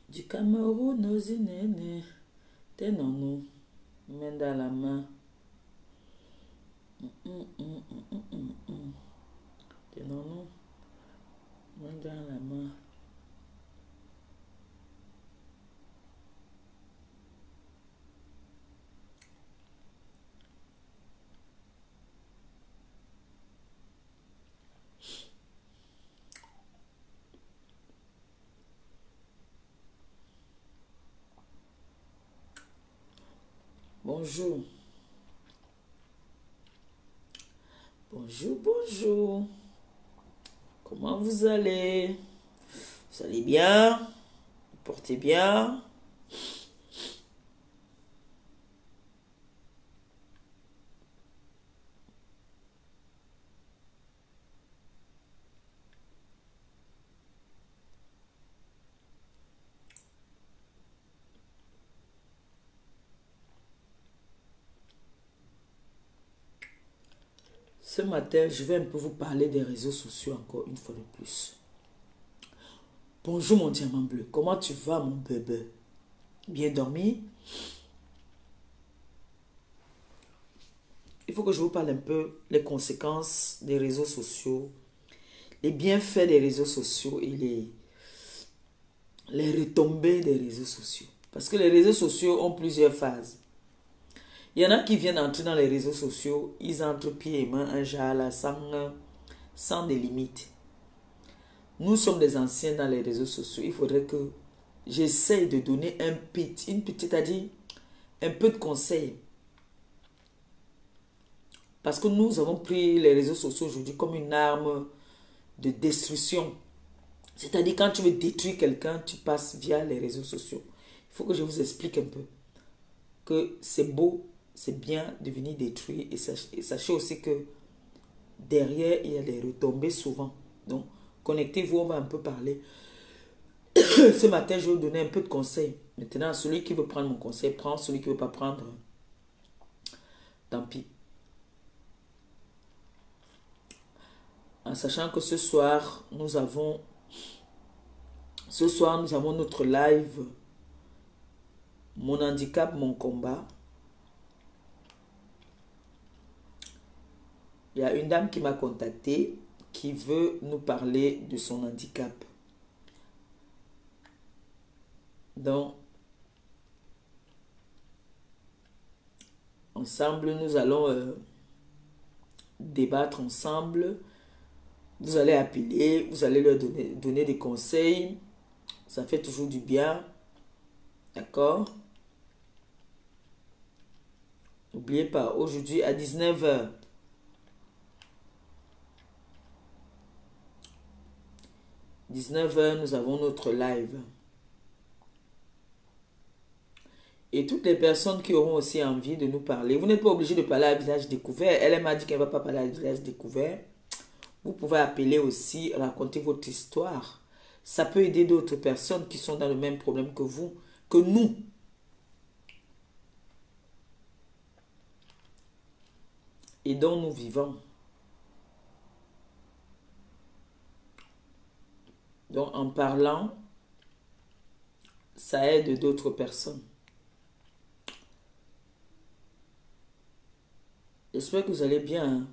Du Cameroun aux Inéné, t'es non nous, main dans la main. T'es non nous, main dans la main. Bonjour. Bonjour, bonjour. Comment vous allez? Vous allez bien? Vous portez bien? Ce matin, je vais un peu vous parler des réseaux sociaux encore une fois de plus. Bonjour mon diamant bleu, comment tu vas mon bébé? Bien dormi? Il faut que je vous parle un peu des conséquences des réseaux sociaux, les bienfaits des réseaux sociaux et les retombées des réseaux sociaux. Parce que les réseaux sociaux ont plusieurs phases. Il y en a qui viennent entrer dans les réseaux sociaux, ils entrent pieds et mains, un genre là, sans des limites. Nous sommes des anciens dans les réseaux sociaux. Il faudrait que j'essaye de donner un peu de conseils. Parce que nous avons pris les réseaux sociaux aujourd'hui comme une arme de destruction. C'est-à-dire quand tu veux détruire quelqu'un, tu passes via les réseaux sociaux. Il faut que je vous explique un peu que c'est beau, c'est bien de venir détruire et sachez aussi que derrière, il y a des retombées souvent. Donc, connectez-vous, on va un peu parler. Ce matin, je vais vous donner un peu de conseils. Maintenant, celui qui veut prendre mon conseil, prend. Celui qui ne veut pas prendre, tant pis. En sachant que ce soir, nous avons notre live Mon handicap, mon combat. Il y a une dame qui m'a contacté qui veut nous parler de son handicap. Donc, ensemble, nous allons débattre ensemble. Vous allez appeler, vous allez leur donner des conseils. Ça fait toujours du bien. D'accord? N'oubliez pas, aujourd'hui à 19h, 19h, nous avons notre live. Et toutes les personnes qui auront aussi envie de nous parler, vous n'êtes pas obligé de parler à visage découvert. Elle m'a dit qu'elle ne va pas parler à visage découvert. Vous pouvez appeler aussi, raconter votre histoire. Ça peut aider d'autres personnes qui sont dans le même problème que vous, que nous. Et dont nous vivons. Donc, en parlant, ça aide d'autres personnes. J'espère que vous allez bien. Hein.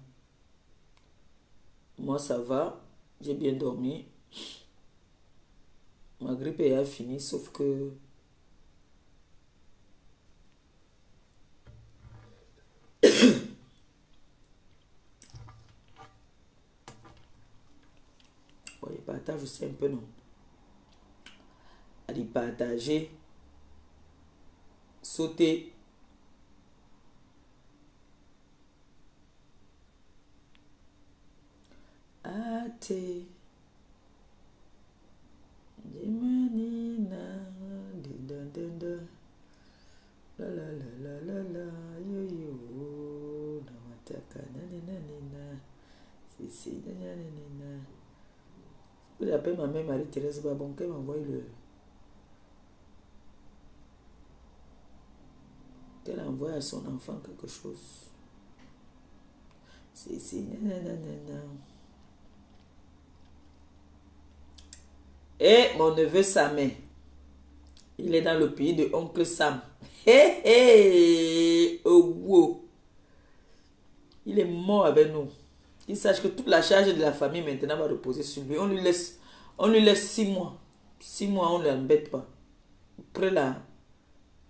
Moi, ça va. J'ai bien dormi. Ma grippe est finie, sauf que... Bon, il partage aussi un peu, non? Allez, partager. Sauter. Ate. Dimanina. Dindandanda. La la la la la la. Yo yo. Namataka. Nanina. Si. Nanina. Vous appelez ma mère Marie-Thérèse Babon, qu'elle m'envoie le... Qu'elle envoie à son enfant quelque chose. Si. Nanana. Et mon neveu Samé, il est dans le pays de oncle Sam. Oh, wow. Il est mort avec nous. Il sache que toute la charge de la famille maintenant va reposer sur lui. On lui laisse 6 mois. 6 mois, on ne l'embête pas. Après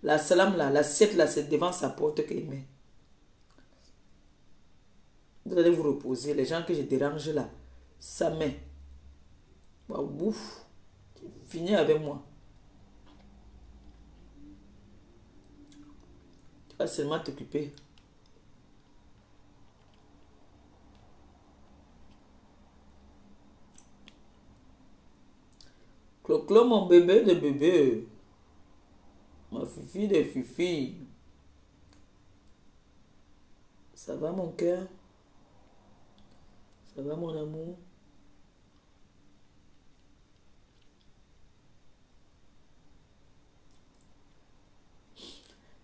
la salam là, l'assiette là, c'est devant sa porte qu'il met. Vous allez vous reposer. Les gens que je dérange là, ça met. Ouf. Fini avec moi. Tu vas seulement t'occuper. Clo-clo, mon bébé de bébé. Ma fifi de fifi. Ça va mon cœur? Ça va mon amour?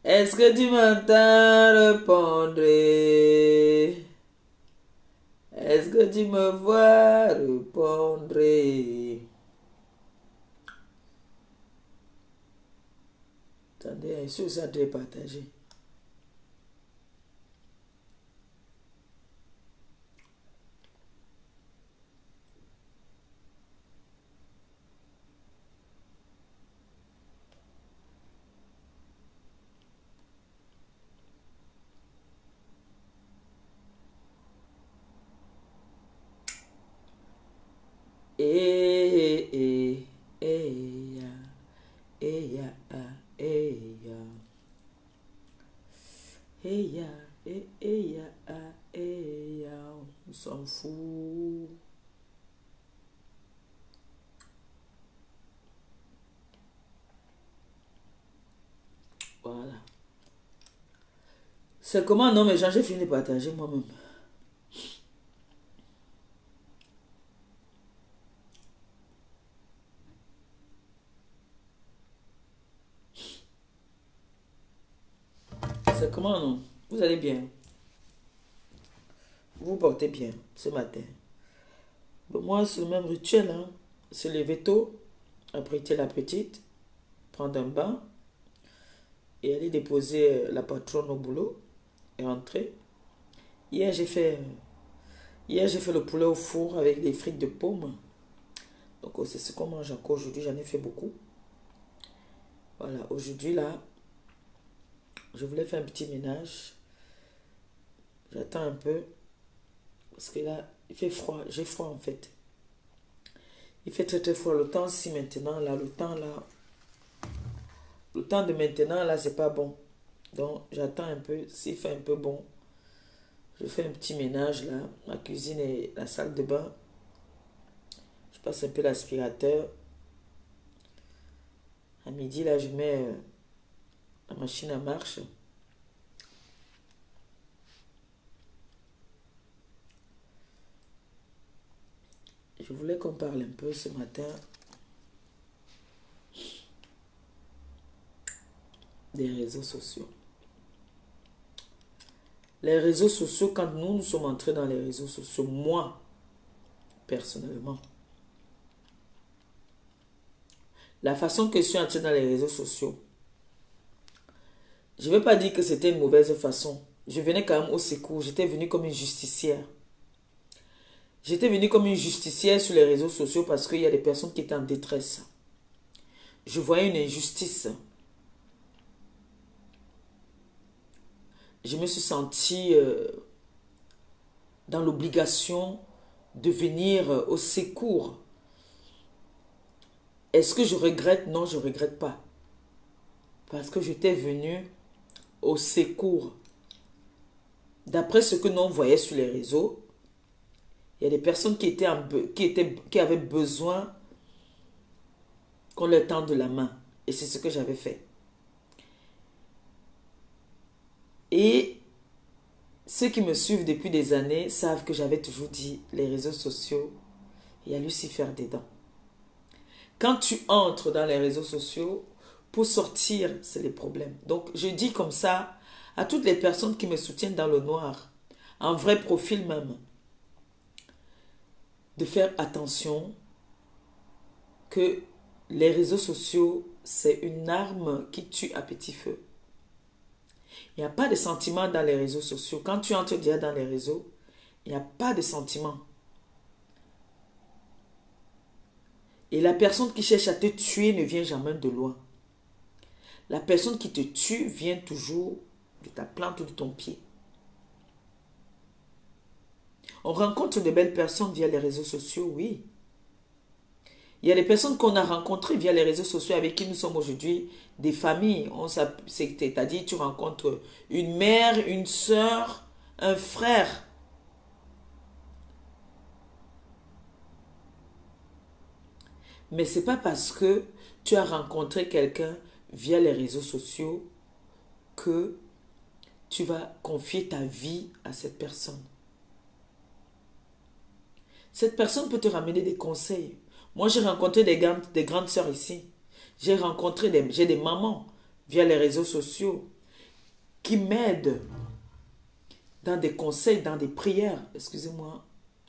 Est-ce que tu m'entends répondre? Est-ce que tu me vois répondre? Attendez, je suis aussi en train de partager. On s'en fout. Voilà. C'est comment? Non, mais j'ai fini de partager moi-même. C'est comment, non? Vous allez bien? Vous vous portez bien ce matin? Bon, moi, c'est le même rituel. Hein? Se lever tôt, abriter la petite, prendre un bain et aller déposer la patronne au boulot et rentrer. Hier, j'ai fait le poulet au four avec des frites de pommes. Donc, c'est ce qu'on mange encore aujourd'hui. J'en ai fait beaucoup. Voilà, aujourd'hui, là, je voulais faire un petit ménage. J'attends un peu. Parce que là, il fait froid. J'ai froid, en fait. Il fait très, très froid. Le temps, si maintenant, là, le temps de maintenant, là, c'est pas bon. Donc, j'attends un peu. S'il fait un peu bon, je fais un petit ménage, là. Ma cuisine et la salle de bain. Je passe un peu l'aspirateur. À midi, là, je mets la machine à marche. Je voulais qu'on parle un peu ce matin des réseaux sociaux. Les réseaux sociaux, quand nous sommes entrés dans les réseaux sociaux, moi, personnellement, la façon que je suis entrée dans les réseaux sociaux, je ne veux pas dire que c'était une mauvaise façon. Je venais quand même au secours. J'étais venue comme une justicière. J'étais venue comme une justicière sur les réseaux sociaux parce qu'il y a des personnes qui étaient en détresse. Je voyais une injustice. Je me suis sentie dans l'obligation de venir au secours. Est-ce que je regrette? Non, je ne regrette pas. Parce que j'étais venue au secours. D'après ce que l'on voyait sur les réseaux, il y a des personnes qui avaient besoin qu'on leur tende la main. Et c'est ce que j'avais fait. Et ceux qui me suivent depuis des années savent que j'avais toujours dit, les réseaux sociaux, il y a Lucifer dedans. Quand tu entres dans les réseaux sociaux, pour sortir, c'est les problèmes. Donc, je dis comme ça à toutes les personnes qui me soutiennent dans le noir, en vrai profil même, de faire attention que les réseaux sociaux, c'est une arme qui tue à petit feu. Il n'y a pas de sentiment dans les réseaux sociaux. Quand tu entres déjà dans les réseaux, il n'y a pas de sentiment. Et la personne qui cherche à te tuer ne vient jamais de loin. La personne qui te tue vient toujours de ta plante ou de ton pied. On rencontre de belles personnes via les réseaux sociaux, oui. Il y a des personnes qu'on a rencontrées via les réseaux sociaux avec qui nous sommes aujourd'hui des familles. C'est-à-dire tu rencontres une mère, une soeur, un frère. Mais ce n'est pas parce que tu as rencontré quelqu'un via les réseaux sociaux que tu vas confier ta vie à cette personne. Cette personne peut te ramener des conseils. Moi, j'ai rencontré des grandes sœurs ici. J'ai des mamans via les réseaux sociaux qui m'aident dans des conseils, dans des prières. Excusez-moi,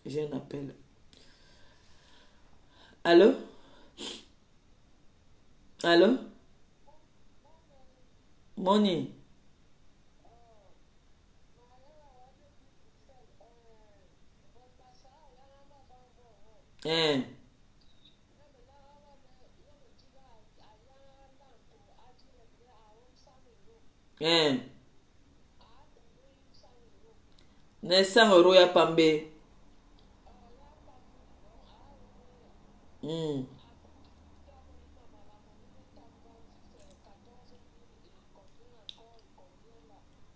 j'ai un appel. Allô? Allô? Moni? Hein? Hein? Ne 100 € ya pambé. Hmm.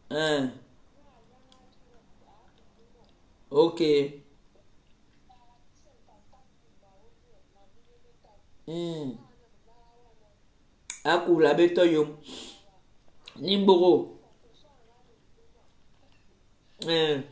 Hein? Ok. Hmm. Aku la beto yom. Nimboro. Hein?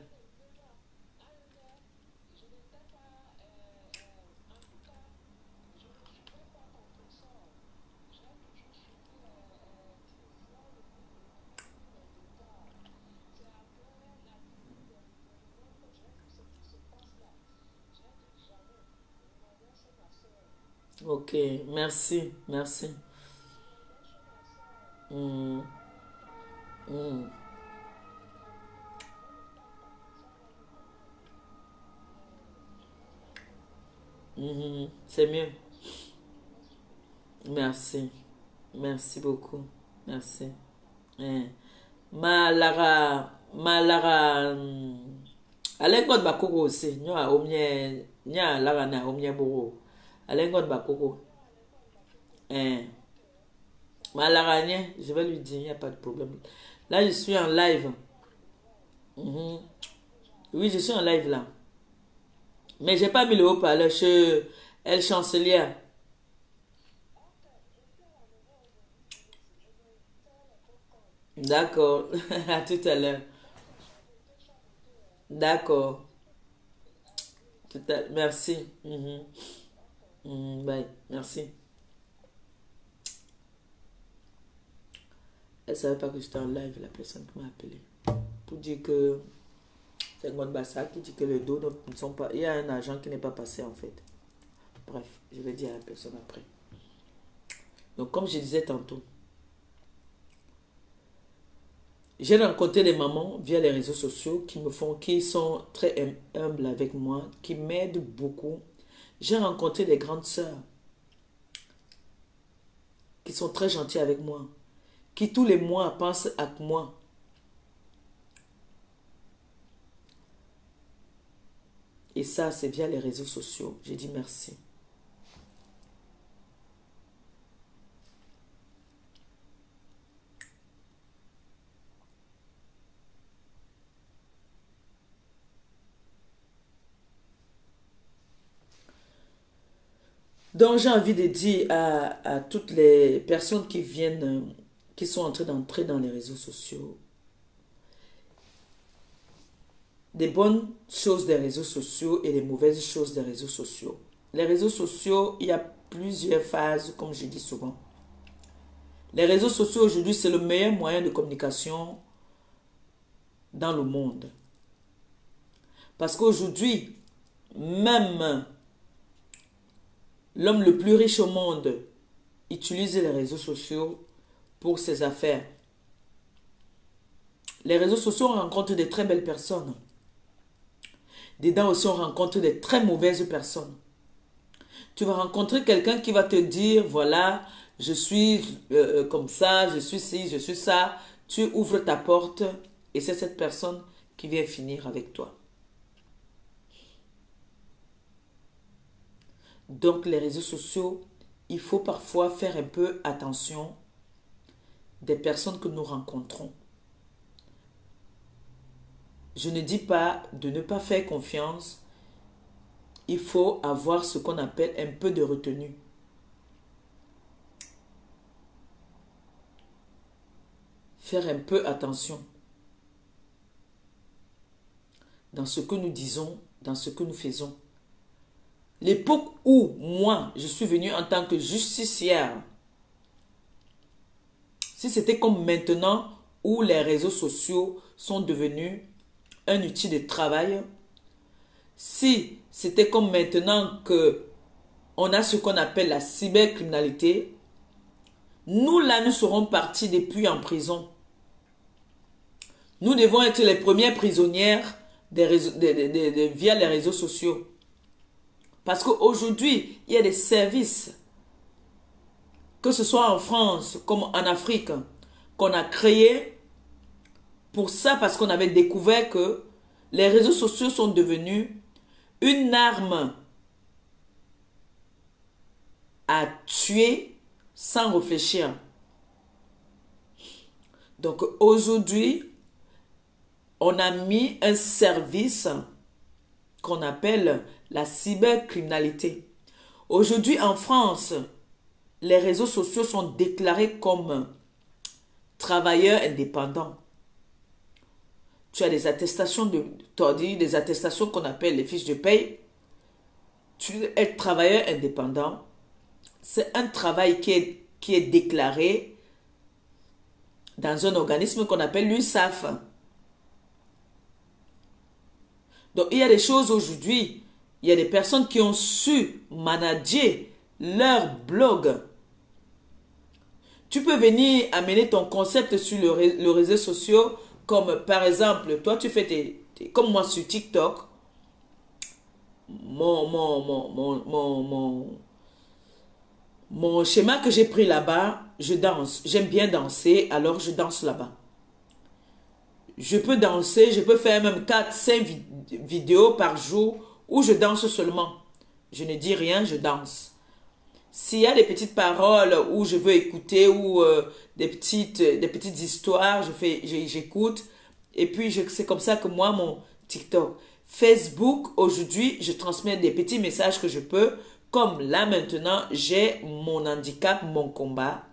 Ok, merci, merci. Hmm. Hmm. Mhm. C'est mieux. Merci. Merci beaucoup. Merci. Eh. Malara, alengot bakoko aussi. Nya omye, nya lara na omye boro. Alengot bakoko. Eh. Malara, je vais lui dire, il n'y a pas de problème. Là, je suis en live. Mhm. Oui, je suis en live là. Mais j'ai pas mis le haut-parleur chez El Chancelière. D'accord. À tout à l'heure. D'accord. Merci. Mhm. Mhm, bye. Merci. Elle savait pas que j'étais en live, la personne qui m'a appelé. Pour dire que c'est Ngon Bassa qui dit que les dos ne sont pas. Il y a un agent qui n'est pas passé en fait. Bref, je vais dire à la personne après. Donc, comme je disais tantôt, j'ai rencontré des mamans via les réseaux sociaux qui sont très humbles avec moi, qui m'aident beaucoup. J'ai rencontré des grandes sœurs qui sont très gentilles avec moi, qui tous les mois pensent à moi. Et ça, c'est via les réseaux sociaux. J'ai dit merci. Donc, j'ai envie de dire à toutes les personnes qui viennent, qui sont en train d'entrer dans les réseaux sociaux, des bonnes choses des réseaux sociaux et des mauvaises choses des réseaux sociaux. Les réseaux sociaux, il y a plusieurs phases, comme je dis souvent. Les réseaux sociaux aujourd'hui, c'est le meilleur moyen de communication dans le monde. Parce qu'aujourd'hui, même l'homme le plus riche au monde utilise les réseaux sociaux pour ses affaires. Les réseaux sociaux rencontrent de très belles personnes. Dedans aussi, on rencontre de très mauvaises personnes. Tu vas rencontrer quelqu'un qui va te dire, voilà, je suis comme ça, je suis ci, je suis ça. Tu ouvres ta porte et c'est cette personne qui vient finir avec toi. Donc les réseaux sociaux, il faut parfois faire un peu attention des personnes que nous rencontrons. Je ne dis pas de ne pas faire confiance. Il faut avoir ce qu'on appelle un peu de retenue. Faire un peu attention dans ce que nous disons, dans ce que nous faisons. L'époque où moi, je suis venue en tant que justicière, si c'était comme maintenant où les réseaux sociaux sont devenus un outil de travail, si c'était comme maintenant que on a ce qu'on appelle la cybercriminalité, nous là, nous serons partis depuis en prison. Nous devons être les premières prisonnières via les réseaux sociaux. Parce qu'aujourd'hui, il y a des services, que ce soit en France comme en Afrique, qu'on a créés pour ça, parce qu'on avait découvert que les réseaux sociaux sont devenus une arme à tuer sans réfléchir. Donc aujourd'hui, on a mis un service qu'on appelle la cybercriminalité. Aujourd'hui en France, les réseaux sociaux sont déclarés comme travailleurs indépendants. Tu as des attestations des attestations qu'on appelle les fiches de paye. Tu es travailleur indépendant. C'est un travail qui est déclaré dans un organisme qu'on appelle l'URSSAF. Donc, il y a des choses aujourd'hui, il y a des personnes qui ont su manager leur blog. Tu peux venir amener ton concept sur le réseau social, comme par exemple, toi tu fais comme moi sur TikTok, mon schéma que j'ai pris là-bas, je danse. J'aime bien danser, alors je danse là-bas. Je peux danser, je peux faire même 4-5 vidéos par jour où je danse seulement. Je ne dis rien, je danse. S'il y a des petites paroles où je veux écouter ou des petites histoires, j'écoute. Et puis, c'est comme ça que moi, mon TikTok. Facebook, aujourd'hui, je transmets des petits messages que je peux. Comme là, maintenant, j'ai mon handicap, mon combat.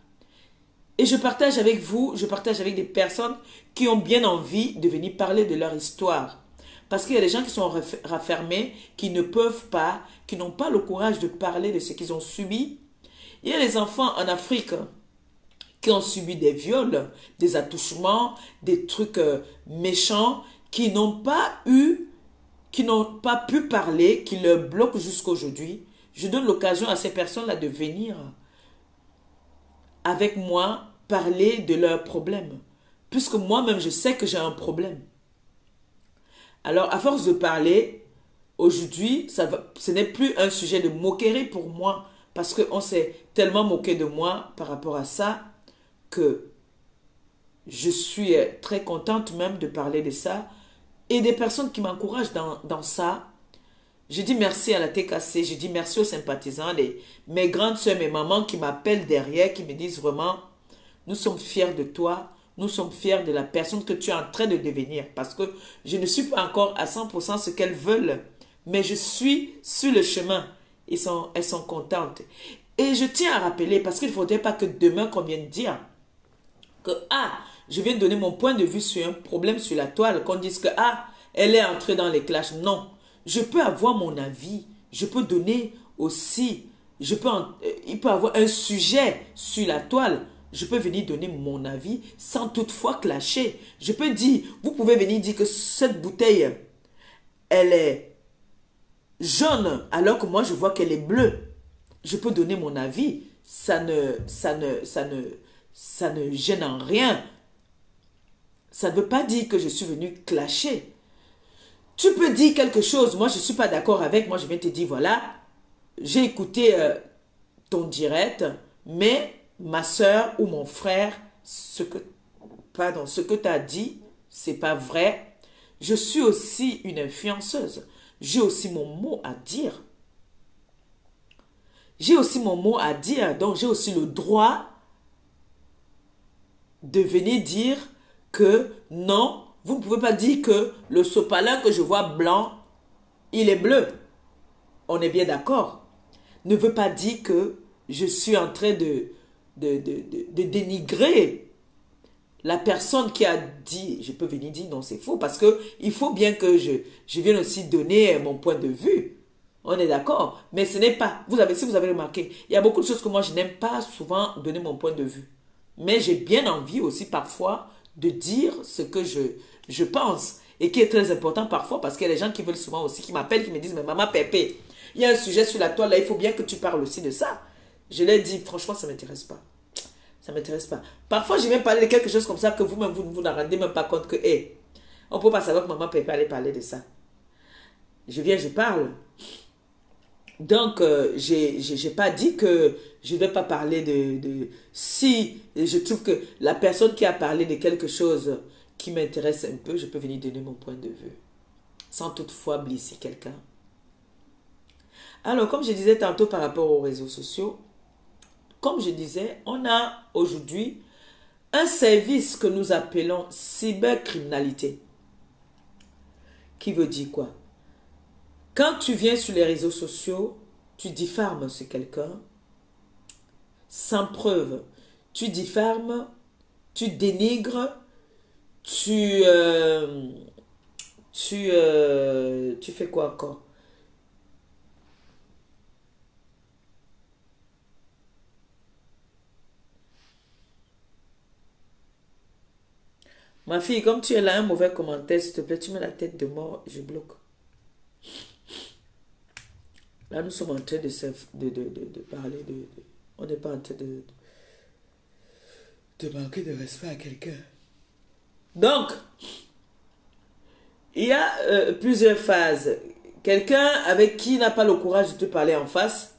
Et je partage avec vous, je partage avec des personnes qui ont bien envie de venir parler de leur histoire. Parce qu'il y a des gens qui sont raffermés, qui ne peuvent pas, qui n'ont pas le courage de parler de ce qu'ils ont subi. Il y a des enfants en Afrique qui ont subi des viols, des attouchements, des trucs méchants, qui n'ont pas pu parler, qui leur bloquent jusqu'à aujourd'hui. Je donne l'occasion à ces personnes-là de venir avec moi parler de leurs problèmes. Puisque moi-même, je sais que j'ai un problème. Alors, à force de parler, aujourd'hui, ce n'est plus un sujet de moquerie pour moi. Parce qu'on s'est tellement moqué de moi par rapport à ça que je suis très contente même de parler de ça. Et des personnes qui m'encouragent dans ça. Je dis merci à la TKC, je dis merci aux sympathisants, mes grandes soeurs, mes mamans qui m'appellent derrière, qui me disent vraiment, nous sommes fiers de toi, nous sommes fiers de la personne que tu es en train de devenir. Parce que je ne suis pas encore à 100% ce qu'elles veulent, mais je suis sur le chemin. Elles sont contentes. Et je tiens à rappeler, parce qu'il ne faudrait pas que demain qu'on vienne dire que, je viens de donner mon point de vue sur un problème sur la toile, qu'on dise que, elle est entrée dans les clashs. Non, je peux avoir mon avis, je peux donner aussi, il peut avoir un sujet sur la toile, je peux venir donner mon avis sans toutefois clasher. Je peux dire, vous pouvez venir dire que cette bouteille, elle est jaune alors que moi je vois qu'elle est bleue. Je peux donner mon avis, ça ne gêne en rien. Ça ne veut pas dire que je suis venu clasher. Tu peux dire quelque chose, moi je ne suis pas d'accord avec, moi je viens te dire, voilà, j'ai écouté ton direct, mais ma soeur ou mon frère, ce que tu as dit, c'est pas vrai. Je suis aussi une influenceuse. J'ai aussi mon mot à dire. J'ai aussi mon mot à dire, donc j'ai aussi le droit de venir dire que non, vous ne pouvez pas dire que le sopalin que je vois blanc, il est bleu. On est bien d'accord. Ne veut pas dire que je suis en train de dénigrer la personne qui a dit. Je peux venir dire non, c'est faux. Parce que il faut bien que je vienne aussi donner mon point de vue. On est d'accord. Mais ce n'est pas. Si vous avez remarqué, il y a beaucoup de choses que moi je n'aime pas souvent donner mon point de vue. Mais j'ai bien envie aussi parfois de dire ce que je pense. Et qui est très important parfois parce qu'il y a des gens qui veulent souvent aussi, qui m'appellent, qui me disent, mais maman Pépé, il y a un sujet sur la toile là, il faut bien que tu parles aussi de ça. Je leur dis, franchement, ça ne m'intéresse pas. Ça ne m'intéresse pas. Parfois, je viens parler de quelque chose comme ça que vous-même, vous n'en rendez même pas compte que, on ne peut pas savoir que maman Pépé allait parler de ça. Je viens, je parle. Donc, j'ai pas dit que je ne vais pas parler Si je trouve que la personne qui a parlé de quelque chose qui m'intéresse un peu, je peux venir donner mon point de vue. Sans toutefois blesser quelqu'un. Alors, comme je disais tantôt par rapport aux réseaux sociaux, comme je disais, on a aujourd'hui un service que nous appelons cybercriminalité. Qui veut dire quoi? Quand tu viens sur les réseaux sociaux, tu diffames sur quelqu'un sans preuve. Tu diffames, tu dénigres, tu fais quoi encore? Ma fille, comme tu es là, un mauvais commentaire, s'il te plaît, tu mets la tête de mort, je bloque. Là, nous sommes en train de parler on n'est pas en train de manquer de respect à quelqu'un. Donc, il y a plusieurs phases. Quelqu'un avec qui n'a pas le courage de te parler en face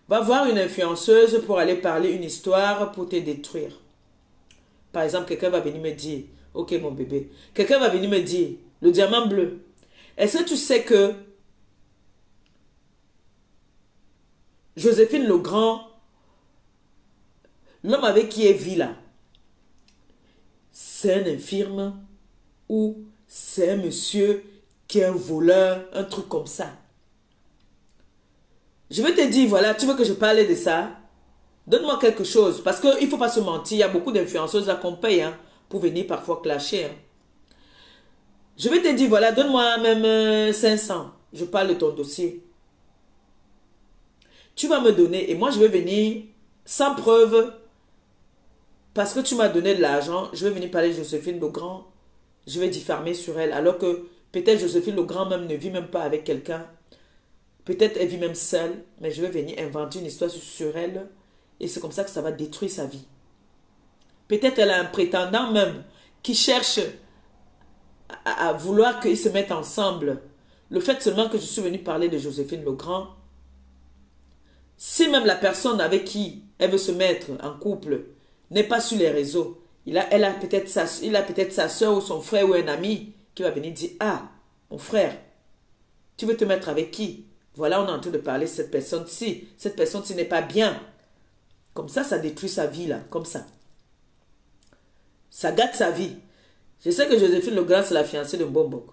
va voir une influenceuse pour aller parler une histoire pour te détruire. Par exemple, quelqu'un va venir me dire, ok mon bébé, quelqu'un va venir me dire, le diamant bleu, est-ce que tu sais que Joséphine Legrand, l'homme avec qui elle vit là, c'est un infirme ou c'est un monsieur qui est un voleur, un truc comme ça. Je vais te dire, voilà, tu veux que je parle de ça? Donne-moi quelque chose. Parce qu'il ne faut pas se mentir, il y a beaucoup d'influenceuses à qu'on paye pour venir parfois clasher. Je vais te dire, voilà, donne-moi même 500. Je parle de ton dossier. Tu vas me donner et moi je vais venir sans preuve parce que tu m'as donné de l'argent. Je vais venir parler de Joséphine Legrand. Je vais diffamer sur elle alors que peut-être Joséphine Legrand même ne vit même pas avec quelqu'un. Peut-être elle vit même seule, mais je vais venir inventer une histoire sur elle et c'est comme ça que ça va détruire sa vie. Peut-être elle a un prétendant même qui cherche à vouloir qu'ils se mettent ensemble. Le fait seulement que je suis venu parler de Joséphine Legrand, si même la personne avec qui elle veut se mettre en couple n'est pas sur les réseaux, il a peut-être sa soeur ou son frère ou un ami qui va venir dire, ah, mon frère, tu veux te mettre avec qui? Voilà, on est en train de parler de cette personne-ci. Cette personne-ci n'est pas bien. Comme ça détruit sa vie, là, comme ça. Ça gâte sa vie. Je sais que Joséphine Legrand, c'est la fiancée de Mbombok.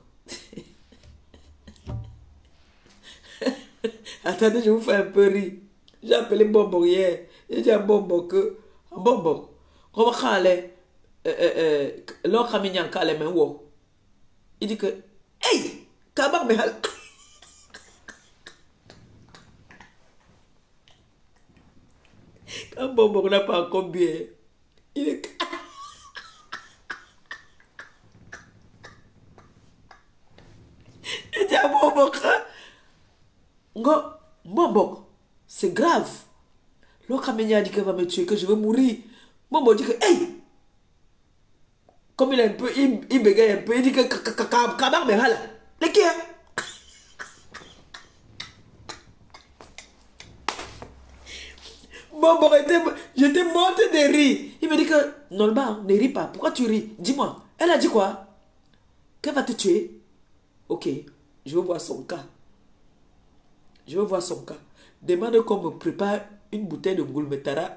Attendez, je vous fais un peu rire. J'ai appelé Mbombok hier. J'ai dit à Mbombok que, Mbombok, comment il dit que, hey, Kabak Mehal. Quand Mbombok n'a pas encore bien, il est... Il dit à Mbombok, Mbombok, c'est grave. L'autre a dit qu'elle va me tuer, que je vais mourir. Mbombok dit que, hey, comme il est un peu, il bégaye un peu, il dit que Kabak Mehal, les qui est? Mbombok j'étais morte de rire. Il me dit que, normalement, ne ris pas. Pourquoi tu ris? Dis-moi. Elle a dit quoi? Qu'elle va te tuer? Ok, je veux voir son cas. Je veux voir son cas. Demande qu'on me prépare une bouteille de Goulmetara.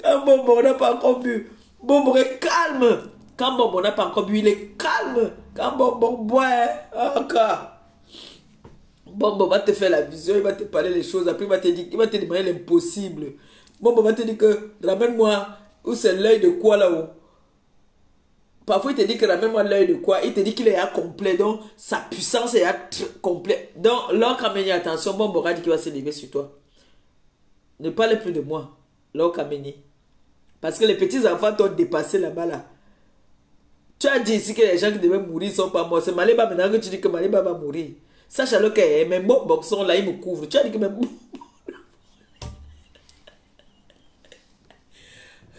Quand Mbombok n'a pas encore bu, Mbombok est calme. Quand Mbombok n'a pas encore bu, il est calme. Quand Mbombok boit, encore. Mbombok va te faire la vision, il va te parler les choses. Après, il va te demander l'impossible. Mbombok va te dire que ramène-moi, où c'est l'œil de quoi là-haut. Parfois, il te dit que ramène-moi l'œil de quoi. Il te dit qu'il est à complet. Donc, sa puissance est à complet. Donc, lorsqu'on met attention, Mbombok a dit qu'il va se lever sur toi. Ne parle plus de moi. Lokameni. Parce que les petits enfants t'ont dépassé là-bas là. Tu as dit ici que les gens qui devaient mourir ne sont pas morts. C'est Maléba maintenant que tu dis que Maléba va mourir. Sache alors que mes Mbombok sont là, ils me couvrent. Tu as dit que mes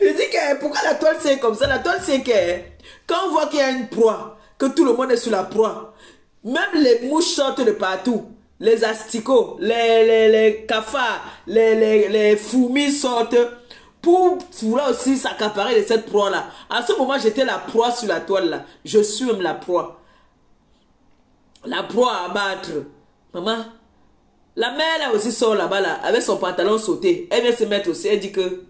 je dis que pourquoi la toile c'est comme ça? La toile c'est que quand on voit qu'il y a une proie, que tout le monde est sur la proie, même les mouches sortent de partout. Les asticots, les cafards, les fourmis sortent pour vouloir aussi s'accaparer de cette proie-là. À ce moment, j'étais la proie sur la toile là. Je suis même la proie. La proie à abattre. Maman, la mère là aussi sort là-bas là, avec son pantalon sauté. Elle vient se mettre aussi, elle dit que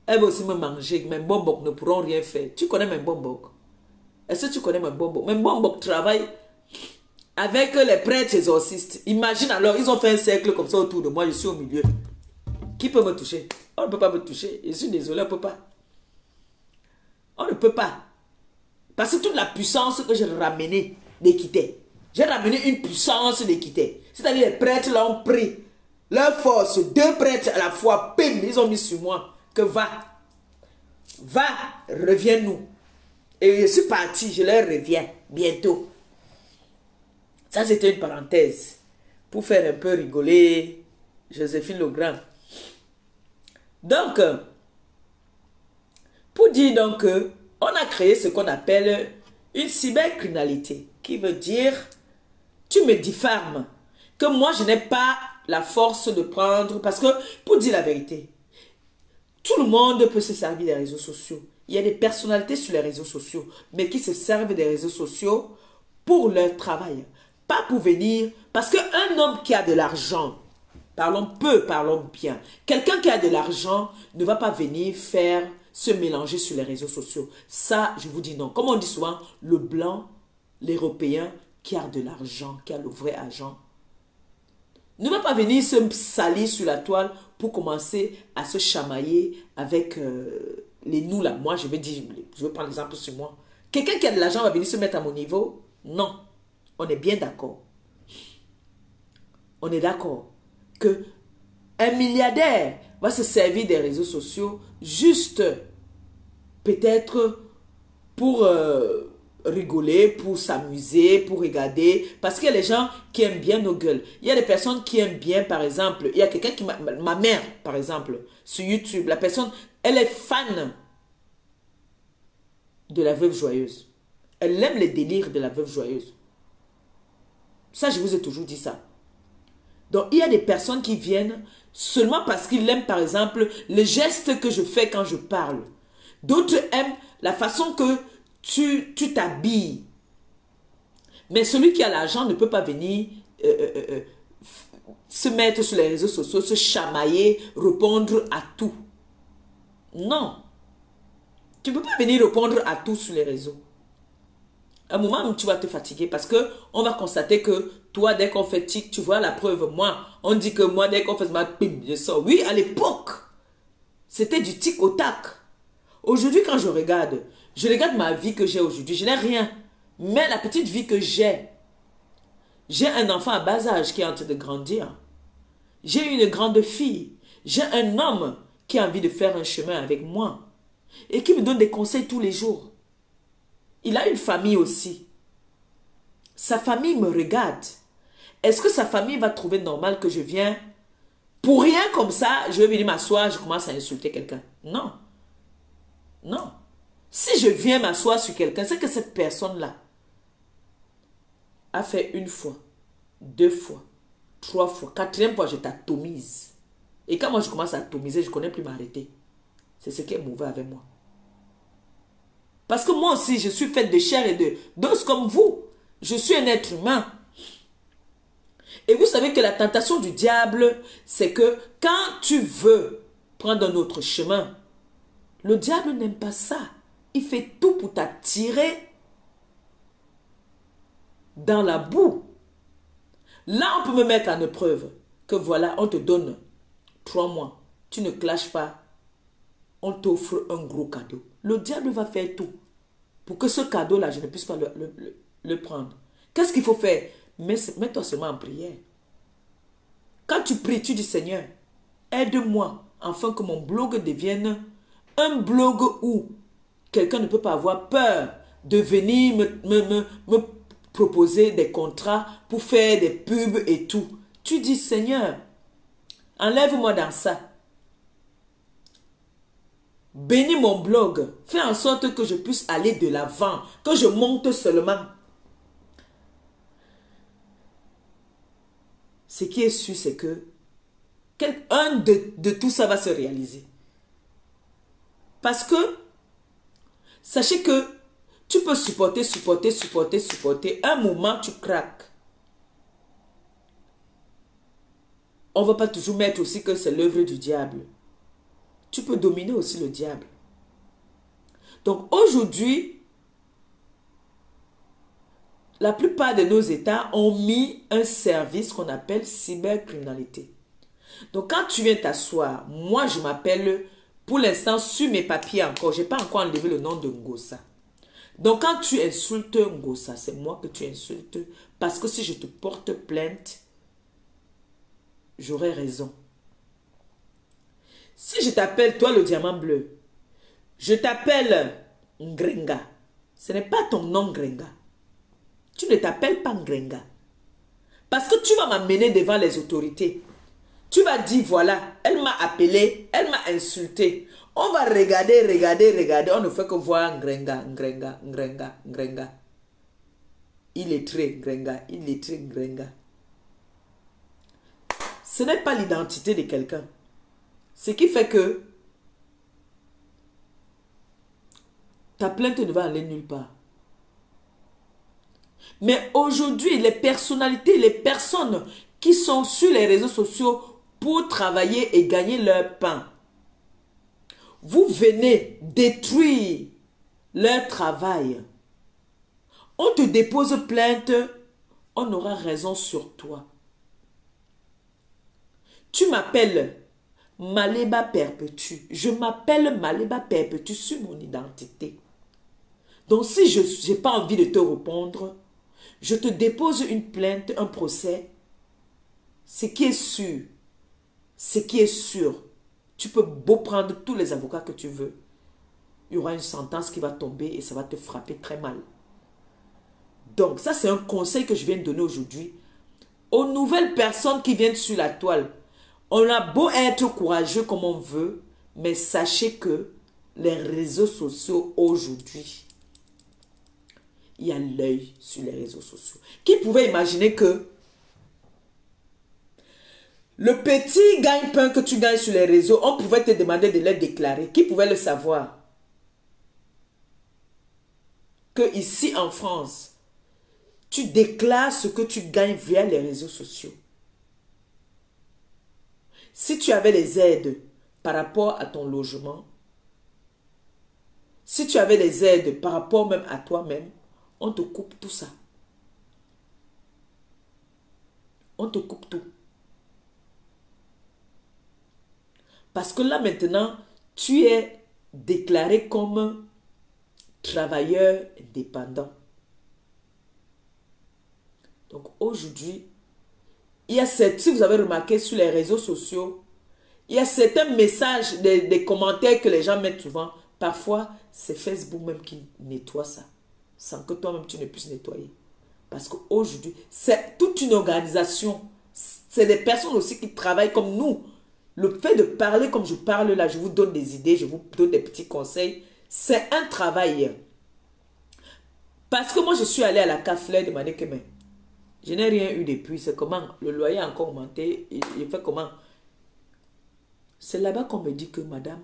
elle va aussi me manger. Mes Mbombok ne pourront rien faire. Tu connais mes Mbombok? Est-ce que tu connais mes Mbombok? Mes Mbombok travaillent avec les prêtres exorcistes. Imagine alors, ils ont fait un cercle comme ça autour de moi, je suis au milieu. Qui peut me toucher? On ne peut pas me toucher. Je suis désolé, on ne peut pas. On ne peut pas. Parce que toute la puissance que j'ai ramenée d'équité. J'ai ramené une puissance d'équité. C'est-à-dire les prêtres l'ont pris. Leur force, deux prêtres à la fois, pim, ils ont mis sur moi. Que va, reviens-nous. Et je suis parti, je leur reviens bientôt. Ça, c'était une parenthèse pour faire un peu rigoler Joséphine Legrand. Donc, pour dire donc on a créé ce qu'on appelle une cybercriminalité, qui veut dire tu me diffames, que moi je n'ai pas la force de prendre, parce que pour dire la vérité, tout le monde peut se servir des réseaux sociaux. Il y a des personnalités sur les réseaux sociaux, mais qui se servent des réseaux sociaux pour leur travail. Pas pour venir, parce qu'un homme qui a de l'argent, parlons peu, parlons bien, quelqu'un qui a de l'argent ne va pas venir se mélanger sur les réseaux sociaux. Ça, je vous dis non. Comme on dit souvent, le blanc, l'Européen qui a de l'argent, qui a le vrai argent, ne va pas venir se salir sur la toile pour commencer à se chamailler avec les nous là. Moi, je vais prendre l'exemple sur moi. Quelqu'un qui a de l'argent va venir se mettre à mon niveau? Non. On est bien d'accord. On est d'accord que un milliardaire va se servir des réseaux sociaux juste peut-être pour rigoler, pour s'amuser, pour regarder. Parce qu'il y a les gens qui aiment bien nos gueules. Il y a des personnes qui aiment bien, par exemple, il y a quelqu'un qui ma mère, par exemple, sur YouTube, la personne, elle est fan de la veuve joyeuse. Elle aime les délires de la veuve joyeuse. Ça, je vous ai toujours dit ça. Donc, il y a des personnes qui viennent seulement parce qu'ils aiment, par exemple, les gestes que je fais quand je parle. D'autres aiment la façon que tu t'habilles. Mais celui qui a l'argent ne peut pas venir se mettre sur les réseaux sociaux, se chamailler, répondre à tout. Non. Tu ne peux pas venir répondre à tout sur les réseaux. À un moment où tu vas te fatiguer parce que on va constater que toi, dès qu'on fait tic, tu vois la preuve. Moi, on dit que moi, dès qu'on fait ma pim, je sors. Oui, à l'époque, c'était du tic au tac. Aujourd'hui, quand je regarde ma vie que j'ai aujourd'hui. Je n'ai rien. Mais la petite vie que j'ai un enfant à bas âge qui est en train de grandir. J'ai une grande fille. J'ai un homme qui a envie de faire un chemin avec moi et qui me donne des conseils tous les jours. Il a une famille aussi. Sa famille me regarde. Est-ce que sa famille va trouver normal que je viens pour rien comme ça, je vais venir m'asseoir, je commence à insulter quelqu'un? Non. Non. Si je viens m'asseoir sur quelqu'un, c'est que cette personne-là a fait une fois, 2 fois, 3 fois, 4e fois, je t'atomise. Et quand moi je commence à atomiser, je ne connais plus m'arrêter. C'est ce qui est mauvais avec moi. Parce que moi aussi, je suis faite de chair et d'os comme vous. Je suis un être humain. Et vous savez que la tentation du diable, c'est que quand tu veux prendre un autre chemin, le diable n'aime pas ça. Il fait tout pour t'attirer dans la boue. Là, on peut me mettre en épreuve. Que voilà, on te donne 3 mois. Tu ne clashes pas. On t'offre un gros cadeau. Le diable va faire tout pour que ce cadeau-là, je ne puisse pas le prendre. Qu'est-ce qu'il faut faire? Mets-toi seulement en prière. Quand tu pries, tu dis Seigneur, aide-moi afin que mon blog devienne un blog où quelqu'un ne peut pas avoir peur de venir me proposer des contrats pour faire des pubs et tout. Tu dis Seigneur, enlève-moi dans ça. Bénis mon blog. Fais en sorte que je puisse aller de l'avant. Que je monte seulement. Ce qui est sûr, c'est que un de tout ça va se réaliser. Parce que, sachez que tu peux supporter. Un moment, tu craques. On ne va pas toujours mettre aussi que c'est l'œuvre du diable. Tu peux dominer aussi le diable. Donc aujourd'hui, la plupart de nos États ont mis un service qu'on appelle cybercriminalité. Donc quand tu viens t'asseoir, moi je m'appelle, pour l'instant sur mes papiers encore, je n'ai pas encore enlevé le nom de Ngossa. Donc quand tu insultes Ngossa, c'est moi que tu insultes, parce que si je te porte plainte, j'aurai raison. Si je t'appelle, toi le diamant bleu, je t'appelle Ngrenga. Ce n'est pas ton nom Ngrenga. Tu ne t'appelles pas Ngrenga. Parce que tu vas m'amener devant les autorités. Tu vas dire, voilà, elle m'a appelé, elle m'a insulté. On va regarder. On ne fait que voir Ngrenga. Il est très Ngrenga. Ce n'est pas l'identité de quelqu'un. Ce qui fait que ta plainte ne va aller nulle part. Mais aujourd'hui, les personnalités, les personnes qui sont sur les réseaux sociaux pour travailler et gagner leur pain, vous venez détruire leur travail. On te dépose plainte, on aura raison sur toi. Tu m'appelles Maléba Perpétue. Je m'appelle Maléba Perpétue sur mon identité. Donc si je n'ai pas envie de te répondre, je te dépose une plainte, un procès. Ce qui est sûr, tu peux beau prendre tous les avocats que tu veux. Il y aura une sentence qui va tomber et ça va te frapper très mal. Donc, ça, c'est un conseil que je viens de donner aujourd'hui aux nouvelles personnes qui viennent sur la toile. On a beau être courageux comme on veut, mais sachez que les réseaux sociaux aujourd'hui, il y a l'œil sur les réseaux sociaux. Qui pouvait imaginer que le petit gagne-pain que tu gagnes sur les réseaux, on pouvait te demander de les déclarer. Qui pouvait le savoir? Que ici en France, tu déclares ce que tu gagnes via les réseaux sociaux. Si tu avais les aides par rapport à ton logement, si tu avais les aides par rapport même à toi-même, on te coupe tout ça. On te coupe tout. Parce que là maintenant, tu es déclaré comme travailleur dépendant. Donc aujourd'hui, il y a si vous avez remarqué sur les réseaux sociaux, il y a certains messages, des commentaires que les gens mettent souvent. Parfois, c'est Facebook même qui nettoie ça, sans que toi-même tu ne puisses nettoyer. Parce qu'aujourd'hui, c'est toute une organisation. C'est des personnes aussi qui travaillent comme nous. Le fait de parler comme je parle là, je vous donne des idées, je vous donne des petits conseils. C'est un travail. Parce que moi, je suis allée à la CAF demander que mais je n'ai rien eu depuis. C'est comment? Le loyer a encore augmenté. Il fait comment? C'est là-bas qu'on me dit que madame,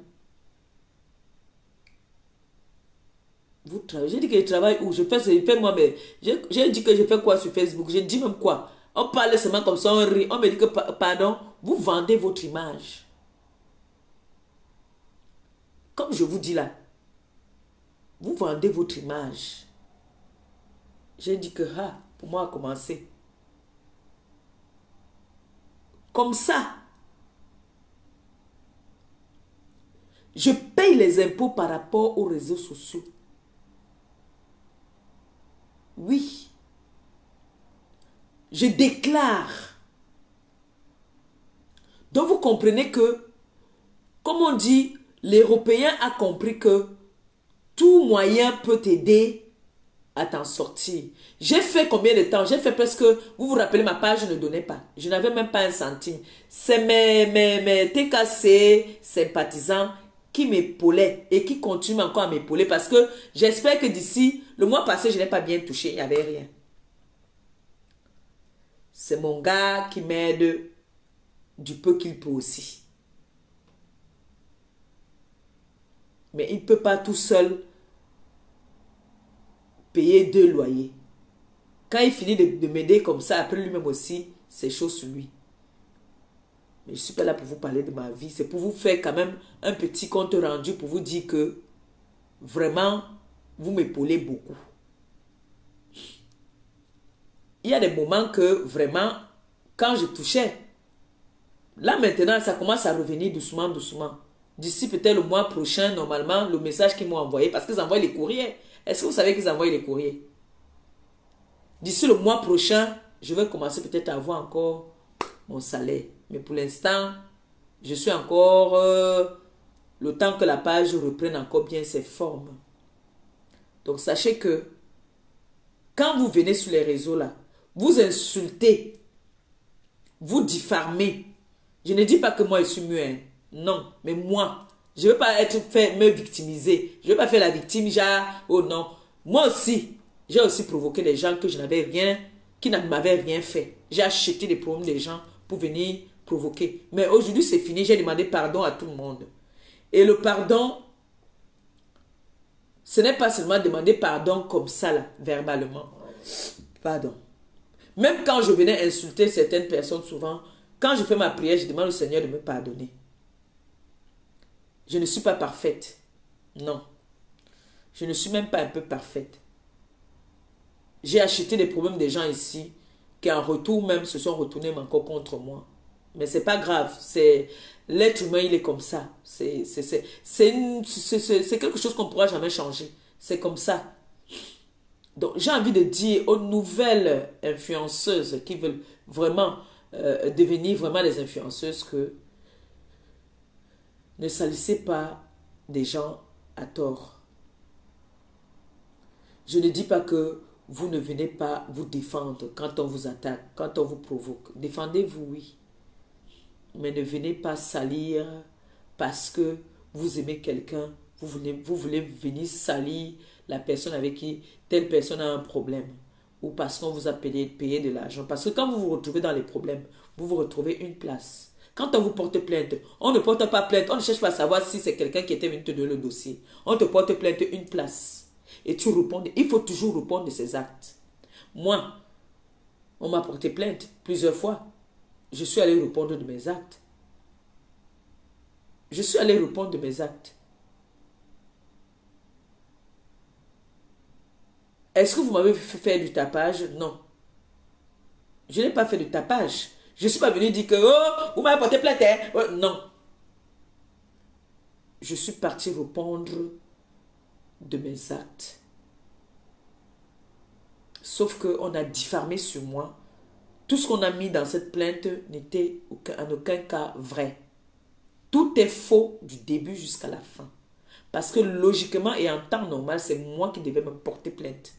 vous travaillez. J'ai dit que je travaille où? Je fais moi, mais j'ai dit que je fais quoi sur Facebook? J'ai dit même quoi? On parle seulement comme ça, on rit. On me dit que, pardon, vous vendez votre image. Comme je vous dis là, vous vendez votre image. J'ai dit que, pour moi, à commencer. Comme ça, je paye les impôts par rapport aux réseaux sociaux. Oui. Je déclare. Donc vous comprenez que, comme on dit, l'Européen a compris que tout moyen peut t'aider à t'en sortir. J'ai fait combien de temps? J'ai fait presque, vous vous rappelez ma page, je ne donnais pas. Je n'avais même pas un centime. C'est mes TKC sympathisants qui m'épaulaient et qui continuent encore à m'épauler parce que j'espère que d'ici, le mois passé, je n'ai pas bien touché, il n'y avait rien. C'est mon gars qui m'aide du peu qu'il peut aussi. Mais il ne peut pas tout seul payer 2 loyers. Quand il finit de m'aider comme ça, après lui-même aussi, c'est chaud sur lui. Mais je ne suis pas là pour vous parler de ma vie. C'est pour vous faire quand même un petit compte rendu pour vous dire que vraiment, vous m'épaulez beaucoup. Il y a des moments que vraiment, quand je touchais, là maintenant, ça commence à revenir doucement, doucement. D'ici peut-être le mois prochain, normalement, le message qu'ils m'ont envoyé, parce qu'ils envoient les courriers. Est-ce que vous savez qu'ils envoient les courriers? D'ici le mois prochain, je vais commencer peut-être à avoir encore mon salaire. Mais pour l'instant, je suis encore... le temps que la page reprenne encore bien ses formes. Donc sachez que quand vous venez sur les réseaux là, vous insultez, vous diffamez. Je ne dis pas que moi je suis mieux, hein. Non, mais moi, je ne veux pas me victimiser. Je ne veux pas faire la victime, genre, oh non. Moi aussi, j'ai aussi provoqué des gens que je n'avais rien, qui ne m'avaient rien fait. J'ai acheté des problèmes des gens pour venir provoquer. Mais aujourd'hui, c'est fini. J'ai demandé pardon à tout le monde. Et le pardon, ce n'est pas seulement demander pardon comme ça, là, verbalement. Pardon. Même quand je venais insulter certaines personnes, souvent, quand je fais ma prière, je demande au Seigneur de me pardonner. Je ne suis pas parfaite. Non. Je ne suis même pas un peu parfaite. J'ai acheté des problèmes des gens ici qui en retour même se sont retournés encore contre moi. Mais c'est pas grave. L'être humain, il est comme ça. C'est quelque chose qu'on ne pourra jamais changer. C'est comme ça. Donc, j'ai envie de dire aux nouvelles influenceuses qui veulent vraiment devenir vraiment des influenceuses que ne salissez pas des gens à tort. Je ne dis pas que vous ne venez pas vous défendre quand on vous attaque, quand on vous provoque. Défendez-vous, oui. Mais ne venez pas salir parce que vous aimez quelqu'un. Vous voulez venir salir la personne avec qui telle personne a un problème. Ou parce qu'on vous a payé de l'argent. Parce que quand vous vous retrouvez dans les problèmes, vous vous retrouvez une place. Quand on vous porte plainte, on ne porte pas plainte. On ne cherche pas à savoir si c'est quelqu'un qui était venu te donner le dossier. On te porte plainte une place. Et tu réponds. Il faut toujours répondre de ses actes. Moi, on m'a porté plainte plusieurs fois. Je suis allé répondre de mes actes. Je suis allé répondre de mes actes. Est-ce que vous m'avez fait faire du tapage? Non. Je n'ai pas fait du tapage. Je ne suis pas venu dire que, oh, vous m'avez porté plainte. Hein? Non. Je suis parti répondre de mes actes. Sauf qu'on a diffamé sur moi. Tout ce qu'on a mis dans cette plainte n'était en aucun cas vrai. Tout est faux du début jusqu'à la fin. Parce que logiquement et en temps normal, c'est moi qui devais me porter plainte.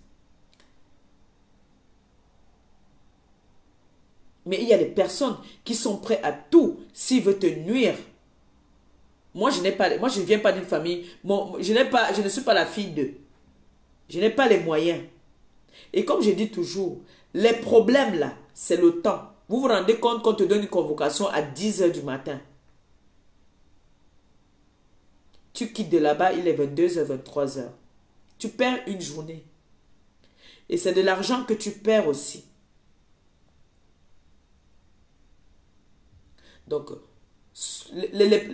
Mais il y a des personnes qui sont prêtes à tout s'ils veulent te nuire. Moi, je ne viens pas d'une famille. Je ne suis pas la fille d'eux. Je n'ai pas les moyens. Et comme je dis toujours, les problèmes là, c'est le temps. Vous vous rendez compte qu'on te donne une convocation à 10 h du matin. Tu quittes de là-bas, il est 22 h, 23 h. Tu perds une journée. Et c'est de l'argent que tu perds aussi. Donc,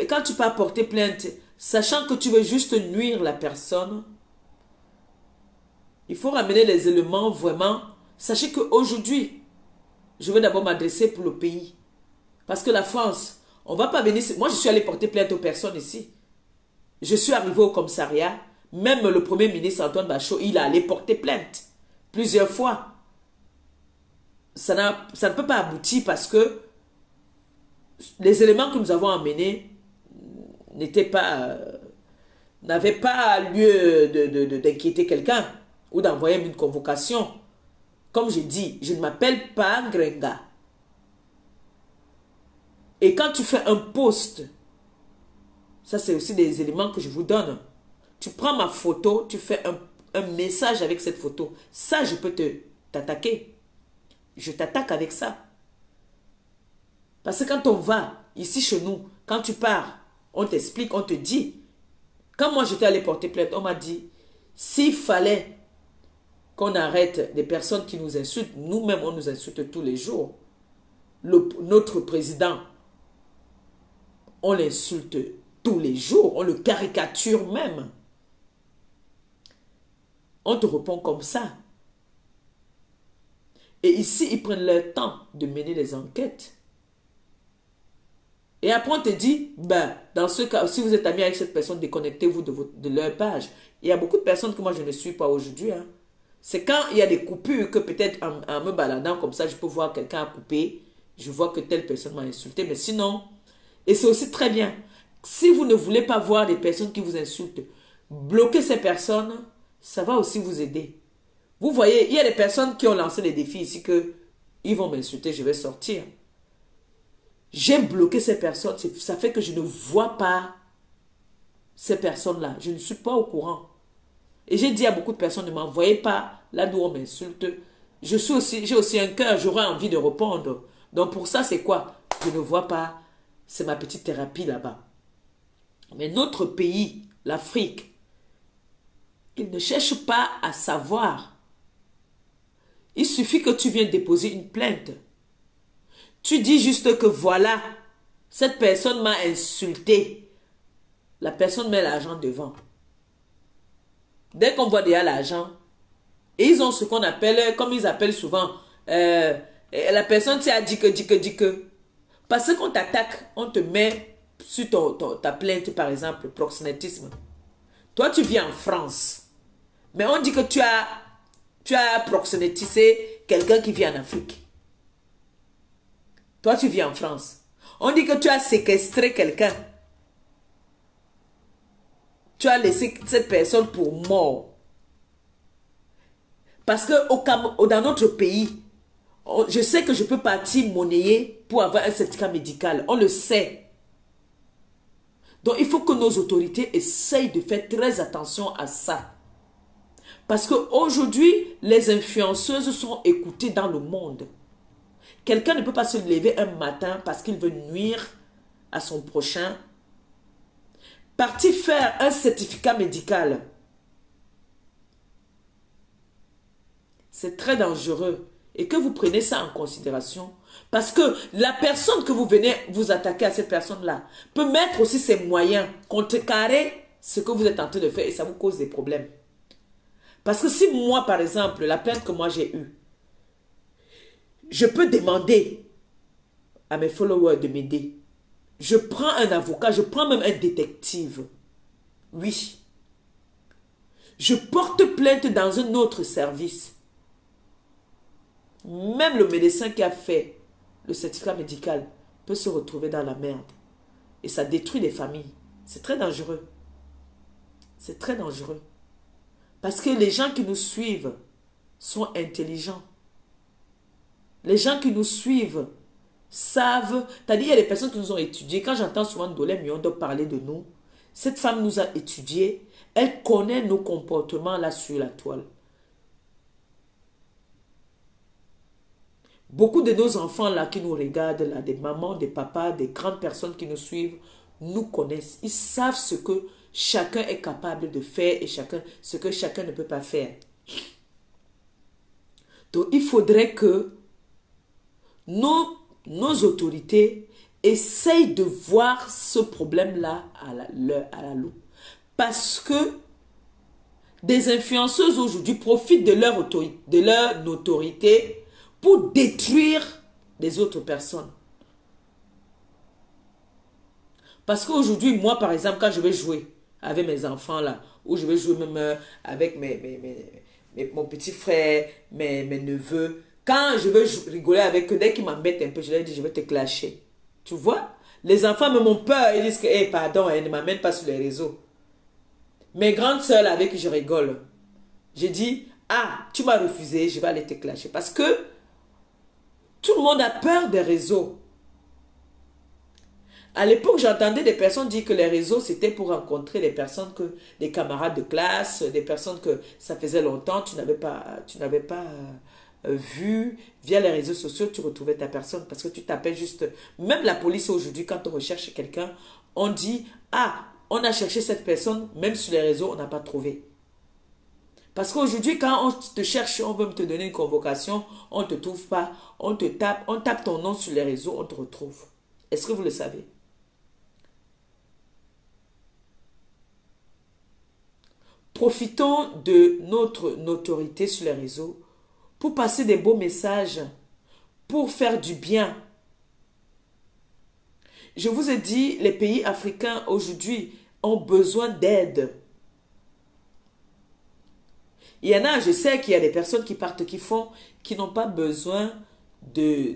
quand tu peux porter plainte, sachant que tu veux juste nuire la personne, il faut ramener les éléments vraiment. Sachez qu'aujourd'hui, je vais d'abord m'adresser pour le pays. Parce que la France, on ne va pas venir... Moi, je suis allé porter plainte aux personnes ici. Je suis arrivé au commissariat. Même le Premier ministre Antoine Bachot, il a allé porter plainte. Plusieurs fois. Ça ne peut pas aboutir parce que les éléments que nous avons amenés n'avaient pas lieu d'inquiéter quelqu'un ou d'envoyer une convocation. Comme je dis, je ne m'appelle pas Grenga. Et quand tu fais un post, ça c'est aussi des éléments que je vous donne. Tu prends ma photo, tu fais un message avec cette photo. Ça, je peux t'attaquer. Je t'attaque avec ça. Parce que quand on va ici chez nous, quand tu pars, on t'explique, on te dit. Quand moi j'étais allé porter plainte, on m'a dit, s'il fallait qu'on arrête des personnes qui nous insultent, nous-mêmes on nous insulte tous les jours. Notre président, on l'insulte tous les jours, on le caricature même. On te répond comme ça. Et ici, ils prennent leur temps de mener les enquêtes. Et après, on te dit, ben, dans ce cas, si vous êtes ami avec cette personne, déconnectez-vous de leur page. Il y a beaucoup de personnes que moi, je ne suis pas aujourd'hui. Hein. C'est quand il y a des coupures que peut-être en me baladant comme ça, je peux voir quelqu'un à couper. Je vois que telle personne m'a insulté. Mais sinon, et c'est aussi très bien. Si vous ne voulez pas voir des personnes qui vous insultent, bloquez ces personnes, ça va aussi vous aider. Vous voyez, il y a des personnes qui ont lancé des défis ici que ils vont m'insulter, je vais sortir. J'ai bloqué ces personnes, ça fait que je ne vois pas ces personnes-là. Je ne suis pas au courant. Et j'ai dit à beaucoup de personnes, ne m'envoyez pas là d'où on m'insulte. J'ai aussi un cœur, j'aurais envie de répondre. Donc pour ça, c'est quoi? Je ne vois pas, c'est ma petite thérapie là-bas. Mais notre pays, l'Afrique, il ne cherche pas à savoir. Il suffit que tu viennes déposer une plainte. Tu dis juste que voilà, cette personne m'a insulté. La personne met l'argent devant. Dès qu'on voit déjà l'argent, et ils ont ce qu'on appelle, comme ils appellent souvent, la personne a dit que. Parce qu'on t'attaque, on te met sur ta plainte, par exemple, proxénétisme. Toi, tu vis en France. Mais on dit que tu as proxénétisé quelqu'un qui vit en Afrique. Toi, tu vis en France. On dit que tu as séquestré quelqu'un. Tu as laissé cette personne pour mort. Parce que dans notre pays, je sais que je peux partir monnayer pour avoir un certificat médical. On le sait. Donc, il faut que nos autorités essayent de faire très attention à ça. Parce qu'aujourd'hui, les influenceuses sont écoutées dans le monde. Quelqu'un ne peut pas se lever un matin parce qu'il veut nuire à son prochain. Partir faire un certificat médical. C'est très dangereux. Et que vous preniez ça en considération. Parce que la personne que vous venez vous attaquer à cette personne-là peut mettre aussi ses moyens, contrecarrer ce que vous êtes en train de faire et ça vous cause des problèmes. Parce que si moi, par exemple, la plainte que moi j'ai eue, je peux demander à mes followers de m'aider. Je prends un avocat, je prends même un détective. Oui. Je porte plainte dans un autre service. Même le médecin qui a fait le certificat médical peut se retrouver dans la merde. Et ça détruit les familles. C'est très dangereux. C'est très dangereux. Parce que les gens qui nous suivent sont intelligents. Les gens qui nous suivent savent... C'est-à-dire, il y a des personnes qui nous ont étudiés. Quand j'entends souvent Dolé Miondo parler de nous, cette femme nous a étudiés. Elle connaît nos comportements là sur la toile. Beaucoup de nos enfants là qui nous regardent, là, des mamans, des papas, des grandes personnes qui nous suivent, nous connaissent. Ils savent ce que chacun est capable de faire et ce que chacun ne peut pas faire. Donc il faudrait que nos autorités essayent de voir ce problème-là à la loupe. Parce que des influenceuses aujourd'hui profitent de leur notoriété pour détruire les autres personnes. Parce qu'aujourd'hui, moi, par exemple, quand je vais jouer avec mes enfants, là, ou je vais jouer même avec mon petit frère, mes neveux, quand je veux rigoler avec eux, dès qu'ils m'embêtent un peu, je leur dis, je vais te clasher. Tu vois? Les enfants me ont peur, ils disent que, hey, pardon, ne m'amène pas sur les réseaux. Mes grandes sœurs, avec qui je rigole, j'ai dit, ah, tu m'as refusé, je vais aller te clasher. Parce que tout le monde a peur des réseaux. À l'époque, j'entendais des personnes dire que les réseaux, c'était pour rencontrer des camarades de classe, des personnes que ça faisait longtemps, tu n'avais pas vu. Via les réseaux sociaux, tu retrouvais ta personne parce que tu t'appelles juste... Même la police aujourd'hui, quand on recherche quelqu'un, on dit, ah, on a cherché cette personne, même sur les réseaux, on n'a pas trouvé. Parce qu'aujourd'hui, quand on te cherche, on veut te donner une convocation, on ne te trouve pas, on tape ton nom sur les réseaux, on te retrouve. Est-ce que vous le savez? Profitons de notre notoriété sur les réseaux pour passer des beaux messages, pour faire du bien. Je vous ai dit, les pays africains aujourd'hui ont besoin d'aide. Il y en a, je sais qu'il y a des personnes qui partent, qui n'ont pas besoin de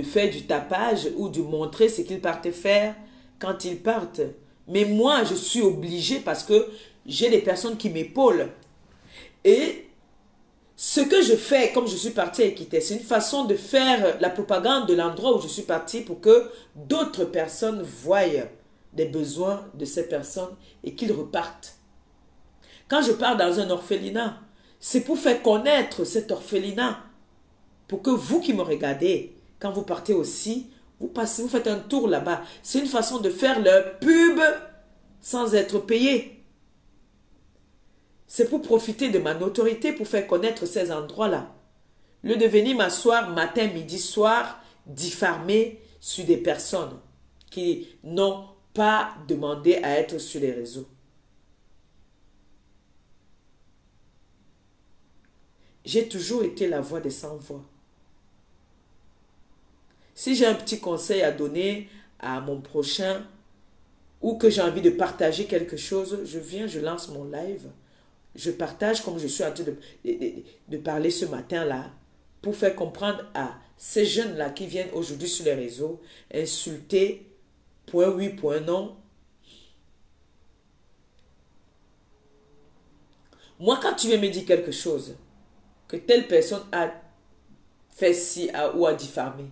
faire du tapage ou de montrer ce qu'ils partent faire quand ils partent. Mais moi, je suis obligée parce que j'ai des personnes qui m'épaulent. Et ce que je fais, comme je suis partie à Équité, c'est une façon de faire la propagande de l'endroit où je suis partie pour que d'autres personnes voient les besoins de ces personnes et qu'ils repartent. Quand je pars dans un orphelinat, c'est pour faire connaître cet orphelinat. Pour que vous qui me regardez, quand vous partez aussi, vous faites un tour là-bas. C'est une façon de faire leur pub sans être payé. C'est pour profiter de ma notoriété, pour faire connaître ces endroits-là. Le de venir m'asseoir matin, midi, soir, diffamer sur des personnes qui n'ont pas demandé à être sur les réseaux. J'ai toujours été la voix des sans-voix. Si j'ai un petit conseil à donner à mon prochain ou que j'ai envie de partager quelque chose, je viens, je lance mon live. Je partage comme je suis en train de parler ce matin-là pour faire comprendre à ces jeunes-là qui viennent aujourd'hui sur les réseaux insulter, point oui, point non. Moi, quand tu viens me dire quelque chose, que telle personne a fait ci ou a diffamé,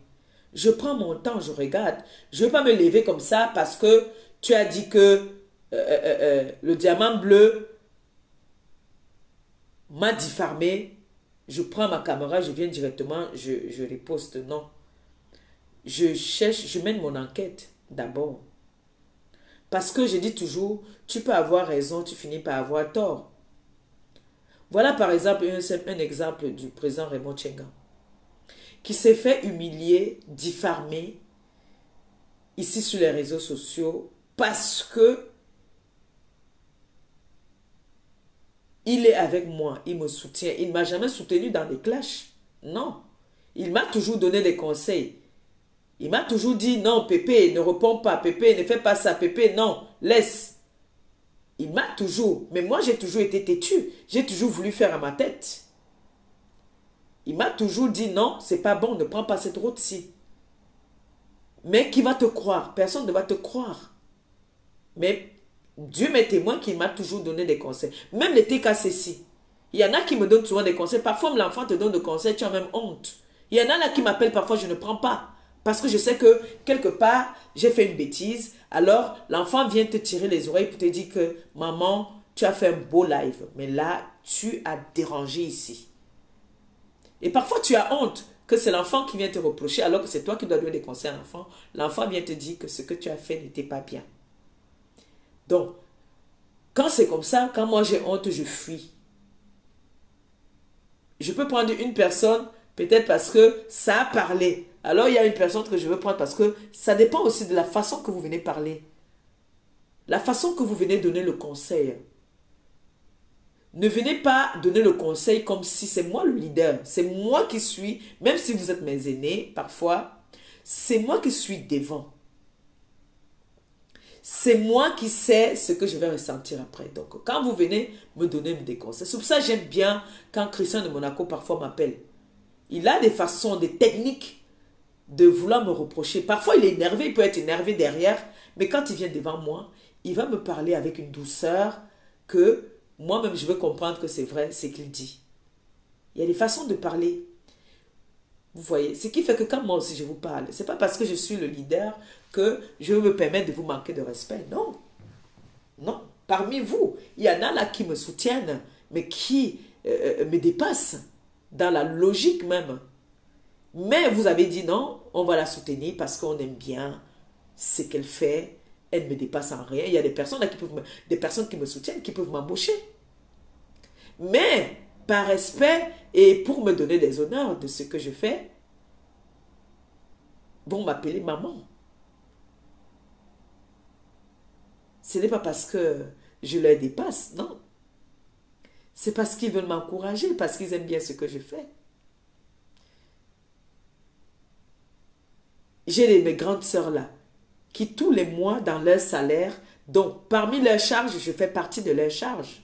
je prends mon temps, je regarde. Je ne vais pas me lever comme ça parce que tu as dit que le diamant bleu m'a diffamé. Je prends ma caméra, je viens directement, je riposte. Non. Je cherche, je mène mon enquête d'abord. Parce que je dis toujours, tu peux avoir raison, tu finis par avoir tort. Voilà par exemple un exemple du président Raymond Tchenga, qui s'est fait humilier, diffamer ici sur les réseaux sociaux parce que il est avec moi, il me soutient. Il ne m'a jamais soutenu dans des clashs. Non. Il m'a toujours donné des conseils. Il m'a toujours dit, non, Pépé, ne réponds pas. Pépé, ne fais pas ça. Pépé, non, laisse. Il m'a toujours. Mais moi, j'ai toujours été têtu. J'ai toujours voulu faire à ma tête. Il m'a toujours dit, non, c'est pas bon, ne prends pas cette route-ci. Mais qui va te croire? Personne ne va te croire. Mais Dieu m'est témoin qu'il m'a toujours donné des conseils. Même les TKCC. Il y en a qui me donnent souvent des conseils. Parfois, l'enfant te donne des conseils, tu as même honte. Il y en a là qui m'appellent parfois, je ne prends pas. Parce que je sais que quelque part, j'ai fait une bêtise. Alors, l'enfant vient te tirer les oreilles pour te dire que maman, tu as fait un beau live. Mais là, tu as dérangé ici. Et parfois, tu as honte que c'est l'enfant qui vient te reprocher alors que c'est toi qui dois donner des conseils à l'enfant. L'enfant vient te dire que ce que tu as fait n'était pas bien. Donc, quand c'est comme ça, quand moi j'ai honte, je fuis. Je peux prendre une personne, peut-être parce que ça a parlé. Alors, il y a une personne que je veux prendre parce que ça dépend aussi de la façon que vous venez parler. La façon que vous venez donner le conseil. Ne venez pas donner le conseil comme si c'est moi le leader. C'est moi qui suis, même si vous êtes mes aînés, parfois, c'est moi qui suis devant. C'est moi qui sais ce que je vais ressentir après. Donc, quand vous venez me donner des conseils, c'est pour ça que j'aime bien quand Christian de Monaco parfois m'appelle. Il a des façons, des techniques de vouloir me reprocher. Parfois, il est énervé, il peut être énervé derrière, mais quand il vient devant moi, il va me parler avec une douceur que moi-même, je veux comprendre que c'est vrai, ce qu'il dit. Il y a des façons de parler. Vous voyez, ce qui fait que quand moi aussi je vous parle, ce n'est pas parce que je suis le leader que je veux me permettre de vous manquer de respect. Non. Non. Parmi vous, il y en a là qui me soutiennent, mais qui me dépassent dans la logique même. Mais vous avez dit non, on va la soutenir parce qu'on aime bien ce qu'elle fait. Elle ne me dépasse en rien. Il y a des personnes là des personnes qui me soutiennent, qui peuvent m'embaucher. Mais par respect et pour me donner des honneurs de ce que je fais, vont m'appeler maman. Ce n'est pas parce que je les dépasse, non. C'est parce qu'ils veulent m'encourager, parce qu'ils aiment bien ce que je fais. J'ai mes grandes sœurs là, qui tous les mois dans leur salaire, donc parmi leurs charges, je fais partie de leurs charges.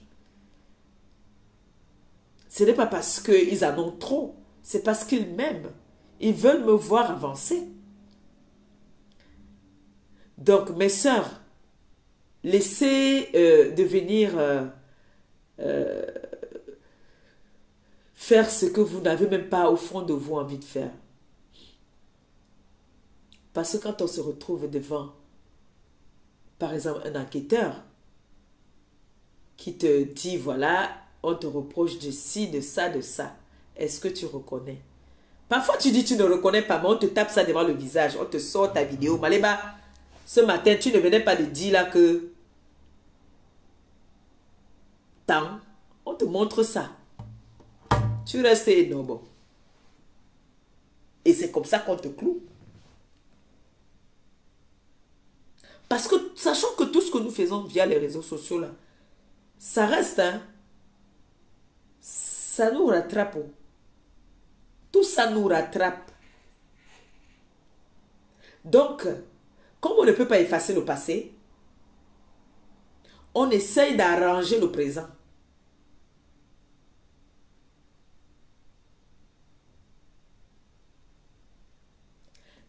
Ce n'est pas parce qu'ils en ont trop, c'est parce qu'ils m'aiment. Ils veulent me voir avancer. Donc, mes sœurs, laissez de venir faire ce que vous n'avez même pas au fond de vous envie de faire. Parce que quand on se retrouve devant, par exemple, un enquêteur qui te dit, voilà, on te reproche de ci, de ça, de ça. Est-ce que tu reconnais? Parfois, tu dis tu ne reconnais pas, mais on te tape ça devant le visage. On te sort ta vidéo. Maléba, ce matin, tu ne venais pas de dire là que... Tant, on te montre ça. Tu restes énorme. Et c'est comme ça qu'on te cloue. Parce que, sachant que tout ce que nous faisons via les réseaux sociaux là, ça reste, hein, ça nous rattrape. Tout ça nous rattrape. Donc, comme on ne peut pas effacer le passé, on essaye d'arranger le présent.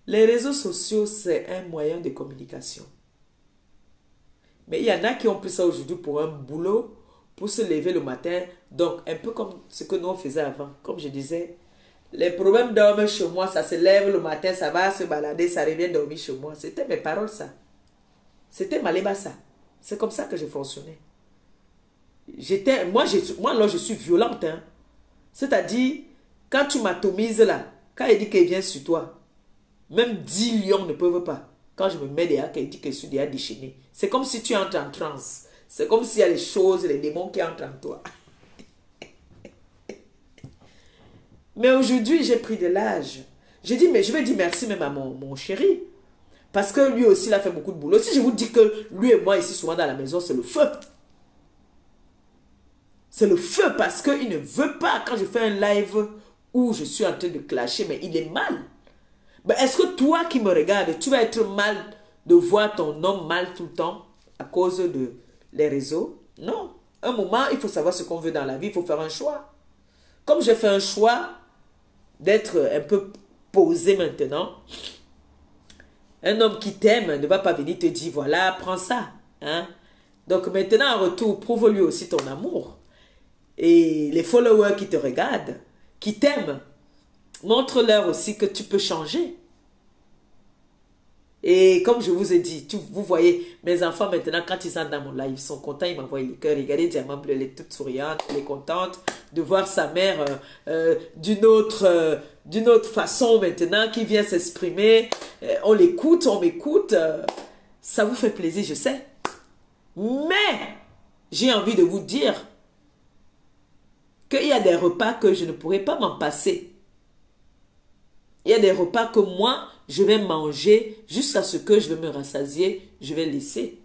Les réseaux sociaux, c'est un moyen de communication. Mais il y en a qui ont pris ça aujourd'hui pour un boulot pour se lever le matin. Donc, un peu comme ce que nous on faisait avant. Comme je disais, les problèmes dorment chez moi, ça se lève le matin, ça va se balader, ça revient dormir chez moi. C'était mes paroles, ça. C'était Maliba, ça. C'est comme ça que je fonctionnais. Moi, là, je suis violente. Hein. C'est-à-dire, quand tu m'atomises là, quand il dit qu'il vient sur toi, même 10 lions ne peuvent pas. Quand je me mets derrière, qu'il dit que je suis déjà déchaîné. C'est comme si tu entres en transe. C'est comme s'il y a les choses, les démons qui entrent en toi. Mais aujourd'hui, j'ai pris de l'âge. J'ai dit, mais je vais dire merci même à mon chéri. Parce que lui aussi, il a fait beaucoup de boulot. Si je vous dis que lui et moi, ici, souvent dans la maison, c'est le feu. C'est le feu parce qu'il ne veut pas, quand je fais un live où je suis en train de clasher, mais il est mal. Ben, est-ce que toi qui me regardes, tu vas être mal de voir ton homme mal tout le temps à cause de les réseaux? Non. Un moment, il faut savoir ce qu'on veut dans la vie, il faut faire un choix. Comme j'ai fait un choix d'être un peu posé maintenant, un homme qui t'aime ne va pas venir te dire, voilà, prends ça. Hein? Donc maintenant, en retour, prouve-lui aussi ton amour. Et les followers qui te regardent, qui t'aiment, montre-leur aussi que tu peux changer. Et comme je vous ai dit, vous voyez, mes enfants maintenant, quand ils sont dans mon live, ils sont contents, ils m'envoient les cœurs. Regardez, Diamant Bleu, elle est toute souriante, elle est contente de voir sa mère d'une autre façon maintenant, qui vient s'exprimer. On l'écoute, on m'écoute. Ça vous fait plaisir, je sais. Mais, j'ai envie de vous dire qu'il y a des repas que je ne pourrais pas m'en passer. Il y a des repas que moi, je vais manger jusqu'à ce que je vais me rassasier, je vais laisser.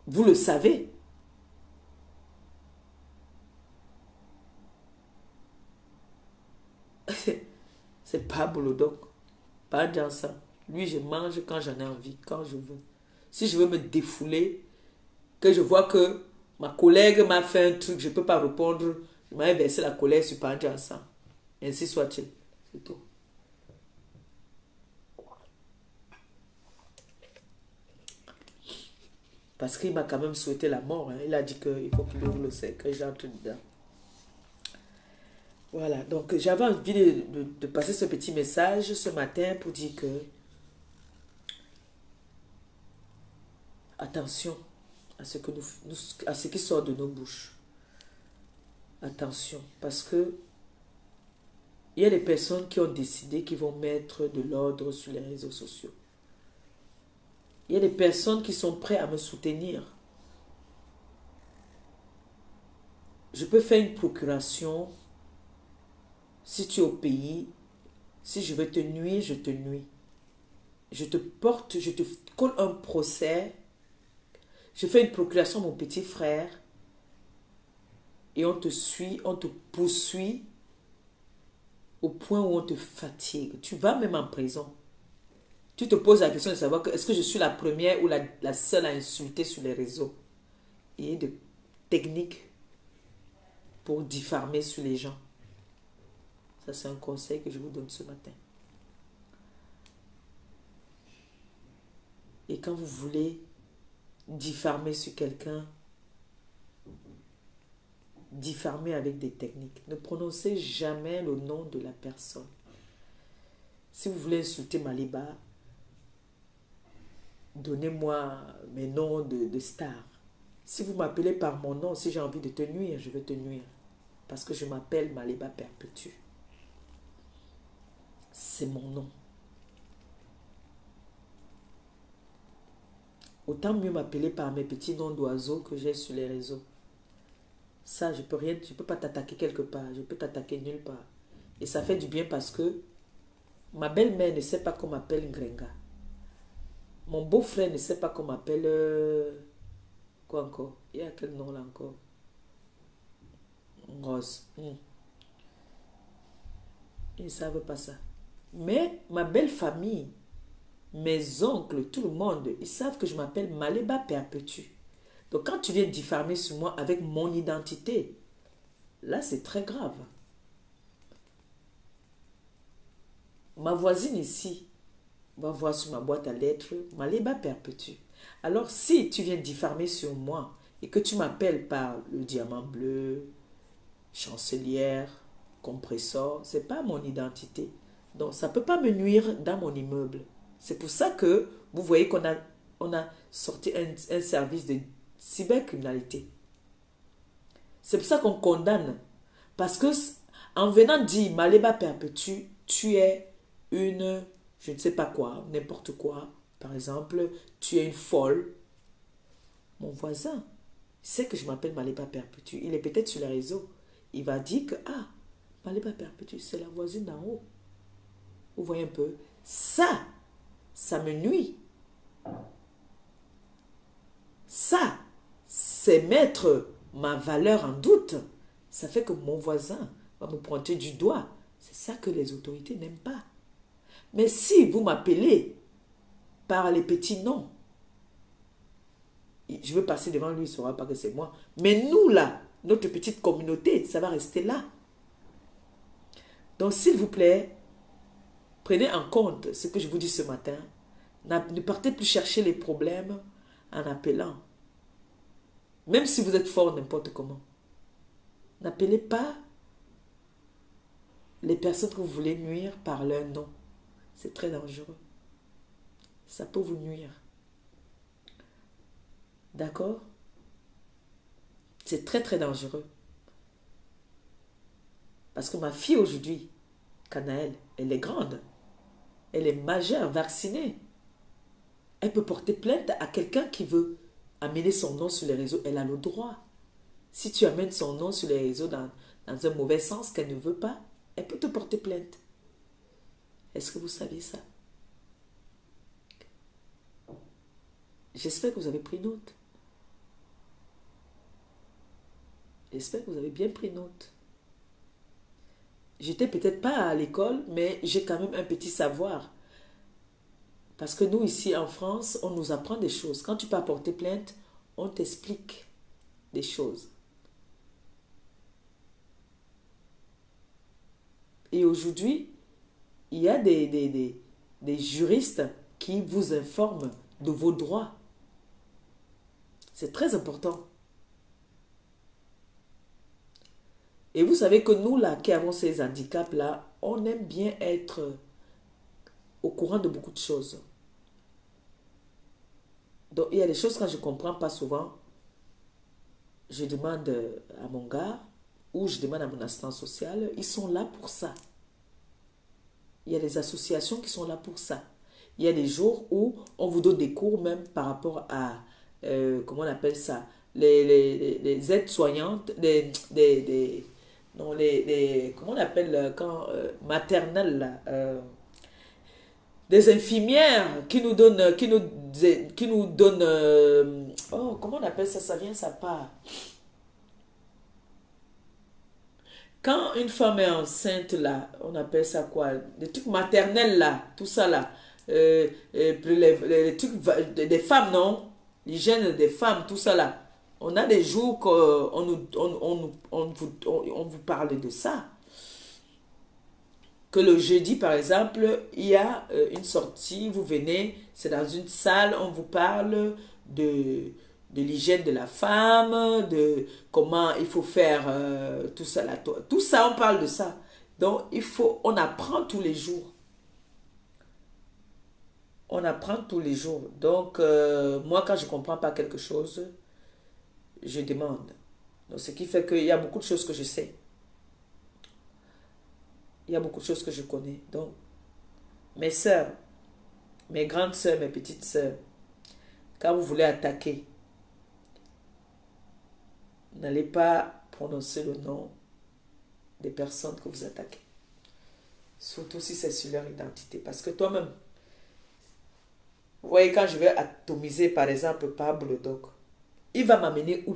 Vous le savez. C'est pas Bolodok. Pas dans ça. Lui, je mange quand j'en ai envie, quand je veux. Si je veux me défouler, que je vois que ma collègue m'a fait un truc, je ne peux pas répondre, je m'avais versé la colère sur pas dans ça. Ainsi soit-il. C'est tout. Parce qu'il m'a quand même souhaité la mort. Hein. Il a dit qu'il faut qu'il ouvre le cercle, j'entre dedans. Voilà, donc j'avais envie de passer ce petit message ce matin pour dire que attention à ce, à ce qui sort de nos bouches. Attention, parce que il y a des personnes qui ont décidé qu'ils vont mettre de l'ordre sur les réseaux sociaux. Il y a des personnes qui sont prêtes à me soutenir. Je peux faire une procuration. Si tu es au pays, si je veux te nuire, je te nuis. Je te porte, je te colle un procès. Je fais une procuration à mon petit frère. Et on te suit, on te poursuit au point où on te fatigue. Tu vas même en prison. Tu te poses la question de savoir est-ce que je suis la première ou la seule à insulter sur les réseaux. Il y a des techniques pour diffamer sur les gens. Ça, c'est un conseil que je vous donne ce matin. Et quand vous voulez diffamer sur quelqu'un, diffamer avec des techniques. Ne prononcez jamais le nom de la personne. Si vous voulez insulter Maliba, donnez-moi mes noms de stars. Si vous m'appelez par mon nom, si j'ai envie de te nuire, je vais te nuire. Parce que je m'appelle Maliba Perpétue. C'est mon nom. Autant mieux m'appeler par mes petits noms d'oiseaux que j'ai sur les réseaux. Ça, je peux pas t'attaquer quelque part. Je peux t'attaquer nulle part. Et ça fait du bien parce que ma belle-mère ne sait pas qu'on m'appelle Ngrenga. Mon beau-frère ne sait pas qu'on m'appelle... quoi encore? Il y a quel nom là encore? Rose. Ils ne savent pas ça. Mais ma belle famille, mes oncles, tout le monde, ils savent que je m'appelle Maliba Perpétue. Donc quand tu viens diffamer sur moi avec mon identité, là c'est très grave. Ma voisine ici va voir sur ma boîte à lettres Maliba Perpétue. Alors si tu viens diffamer sur moi et que tu m'appelles par le diamant bleu, chancelière, compresseur, c'est pas mon identité. Donc, ça ne peut pas me nuire dans mon immeuble. C'est pour ça que vous voyez on a sorti un service de cybercriminalité. C'est pour ça qu'on condamne. Parce que en venant dire Maléba perpétue, tu es une, je ne sais pas quoi, n'importe quoi. Par exemple, tu es une folle. Mon voisin sait que je m'appelle Maléba perpétue. Il est peut-être sur les réseaux. Il va dire que, ah, Maléba perpétue, c'est la voisine d'en haut. Vous voyez un peu? Ça me nuit. Ça, c'est mettre ma valeur en doute. Ça fait que mon voisin va me pointer du doigt. C'est ça que les autorités n'aiment pas. Mais si vous m'appelez par les petits noms, je veux passer devant lui, il ne saura pas que c'est moi. Mais nous, là, notre petite communauté, ça va rester là. Donc, s'il vous plaît, prenez en compte ce que je vous dis ce matin. Ne partez plus chercher les problèmes en appelant. Même si vous êtes fort n'importe comment. N'appelez pas les personnes que vous voulez nuire par leur nom. C'est très dangereux. Ça peut vous nuire. D'accord? C'est très très dangereux. Parce que ma fille aujourd'hui, Canaël, elle est grande. Elle est majeure, vaccinée. Elle peut porter plainte à quelqu'un qui veut amener son nom sur les réseaux. Elle a le droit. Si tu amènes son nom sur les réseaux dans un mauvais sens qu'elle ne veut pas, elle peut te porter plainte. Est-ce que vous saviez ça? J'espère que vous avez pris note. J'espère que vous avez bien pris note. J'étais peut-être pas à l'école, mais j'ai quand même un petit savoir. Parce que nous, ici en France, on nous apprend des choses. Quand tu peux porter plainte, on t'explique des choses. Et aujourd'hui, il y a des juristes qui vous informent de vos droits. C'est très important. Et vous savez que nous, là, qui avons ces handicaps-là, on aime bien être au courant de beaucoup de choses. Donc, il y a des choses quand je ne comprends pas souvent, je demande à mon gars ou je demande à mon assistant social. Ils sont là pour ça. Il y a des associations qui sont là pour ça. Il y a des jours où on vous donne des cours même par rapport à, comment on appelle ça, les aides-soignantes, non, comment on appelle quand, maternelles, là, des infirmières qui nous donnent, oh, comment on appelle ça, ça vient, ça part. Quand une femme est enceinte, là, on appelle ça quoi? Des trucs maternels, là, tout ça, là. Les trucs des femmes, non? L'hygiène des femmes, tout ça, là. On a des jours on vous parle de ça. Que le jeudi, par exemple, il y a une sortie, vous venez, c'est dans une salle, on vous parle de l'hygiène de la femme, de comment il faut faire tout ça là. Tout ça, on parle de ça. Donc, on apprend tous les jours. On apprend tous les jours. Donc, moi, quand je ne comprends pas quelque chose, je demande. Donc, ce qui fait qu'il y a beaucoup de choses que je sais. Il y a beaucoup de choses que je connais. Donc, mes sœurs, mes grandes sœurs, mes petites sœurs, quand vous voulez attaquer, n'allez pas prononcer le nom des personnes que vous attaquez. Surtout si c'est sur leur identité. Parce que toi-même, vous voyez, quand je vais atomiser, par exemple, Pablo Doc, il va m'amener où?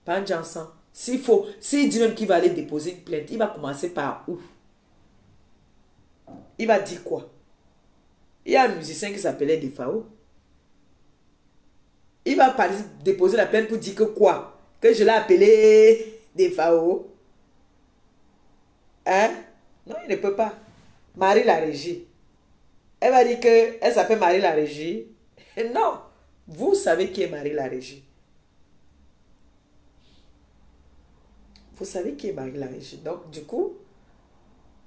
Pas un Jansan. S'il dit même qu'il va aller déposer une plainte, il va commencer par où? Il va dire quoi? Il y a un musicien qui s'appelait Defao. Il va déposer la plainte pour dire que quoi? Que je l'ai appelé Defao. Hein? Non, il ne peut pas. Marie la Régie. Elle va dire qu'elle s'appelle Marie la Régie. Non. Vous savez qui est Marie la Régie. Vous savez qui est Marie la Régie. Donc, du coup,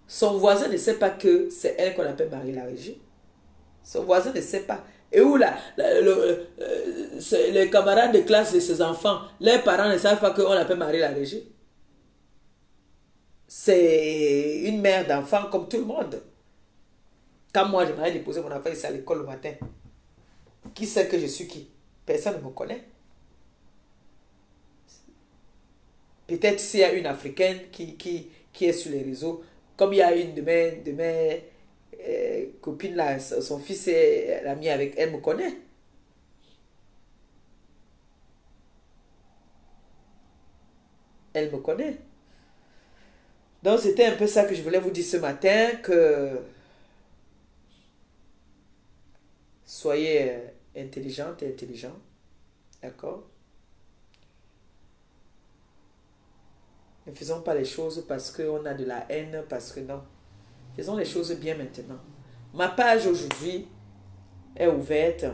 son voisin ne sait pas que c'est elle qu'on appelle Marie la Régie. Son voisin ne sait pas. Et où là, les camarades de classe de ses enfants, leurs parents ne savent pas qu'on l'appelle Marie la Régie. C'est une mère d'enfant comme tout le monde. Quand moi, je m'avais déposé mon enfant ici à l'école le matin, qui sait que je suis qui? Personne ne me connaît. Peut-être s'il y a une Africaine qui est sur les réseaux, comme il y a une de mes copines là, son fils est l'ami avec elle, me connaît. Elle me connaît. Donc c'était un peu ça que je voulais vous dire ce matin, que soyez intelligente et intelligent, d'accord? Ne faisons pas les choses parce qu'on a de la haine, parce que non. Faisons les choses bien maintenant. Ma page aujourd'hui est ouverte.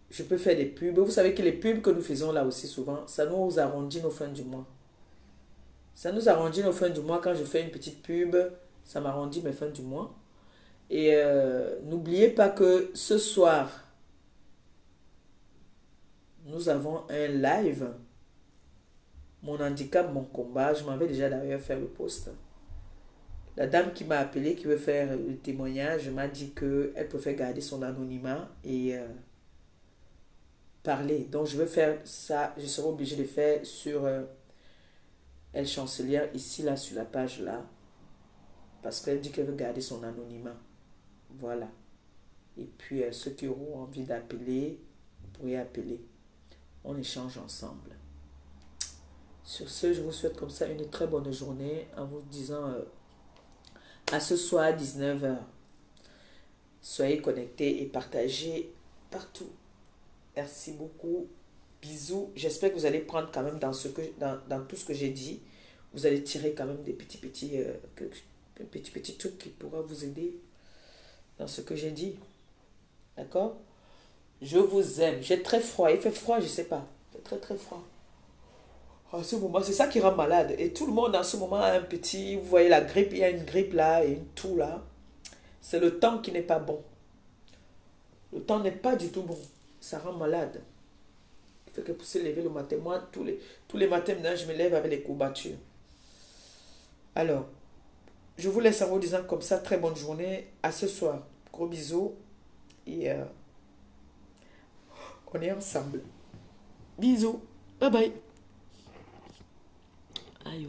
Je peux faire des pubs. Vous savez que les pubs que nous faisons là aussi souvent, ça nous arrondit nos fins du mois. Ça nous arrondit nos fins du mois. Quand je fais une petite pub, ça m'arrondit mes fins du mois. Et n'oubliez pas que ce soir, nous avons un live. Mon handicap, mon combat. Je m'en vais déjà d'ailleurs faire le post. La dame qui m'a appelé, qui veut faire le témoignage, m'a dit qu'elle préfère garder son anonymat et parler. Donc je vais faire ça. Je serai obligée de faire sur Elle Chancelière, ici, là, sur la page là. Parce qu'elle dit qu'elle veut garder son anonymat. Voilà. Et puis ceux qui auront envie d'appeler, vous pourrez appeler. On échange ensemble. Sur ce, je vous souhaite comme ça une très bonne journée en vous disant à ce soir à 19h. Soyez connectés et partagez partout. Merci beaucoup. Bisous. J'espère que vous allez prendre quand même dans tout ce que j'ai dit. Vous allez tirer quand même des petits trucs qui pourront vous aider dans ce que j'ai dit. D'accord? Je vous aime. J'ai très froid. Il fait froid, je ne sais pas. Il fait très très froid. En ce moment, c'est ça qui rend malade. Et tout le monde en ce moment a un petit... Vous voyez la grippe, il y a une grippe là et une toux là. C'est le temps qui n'est pas bon. Le temps n'est pas du tout bon. Ça rend malade. Il faut que pour se lever le matin. Moi, tous les matins, maintenant, je me lève avec les courbatures. Alors, je vous laisse en vous disant comme ça, très bonne journée. À ce soir. Gros bisous. Et on est ensemble. Bisous. Bye bye. Aïe.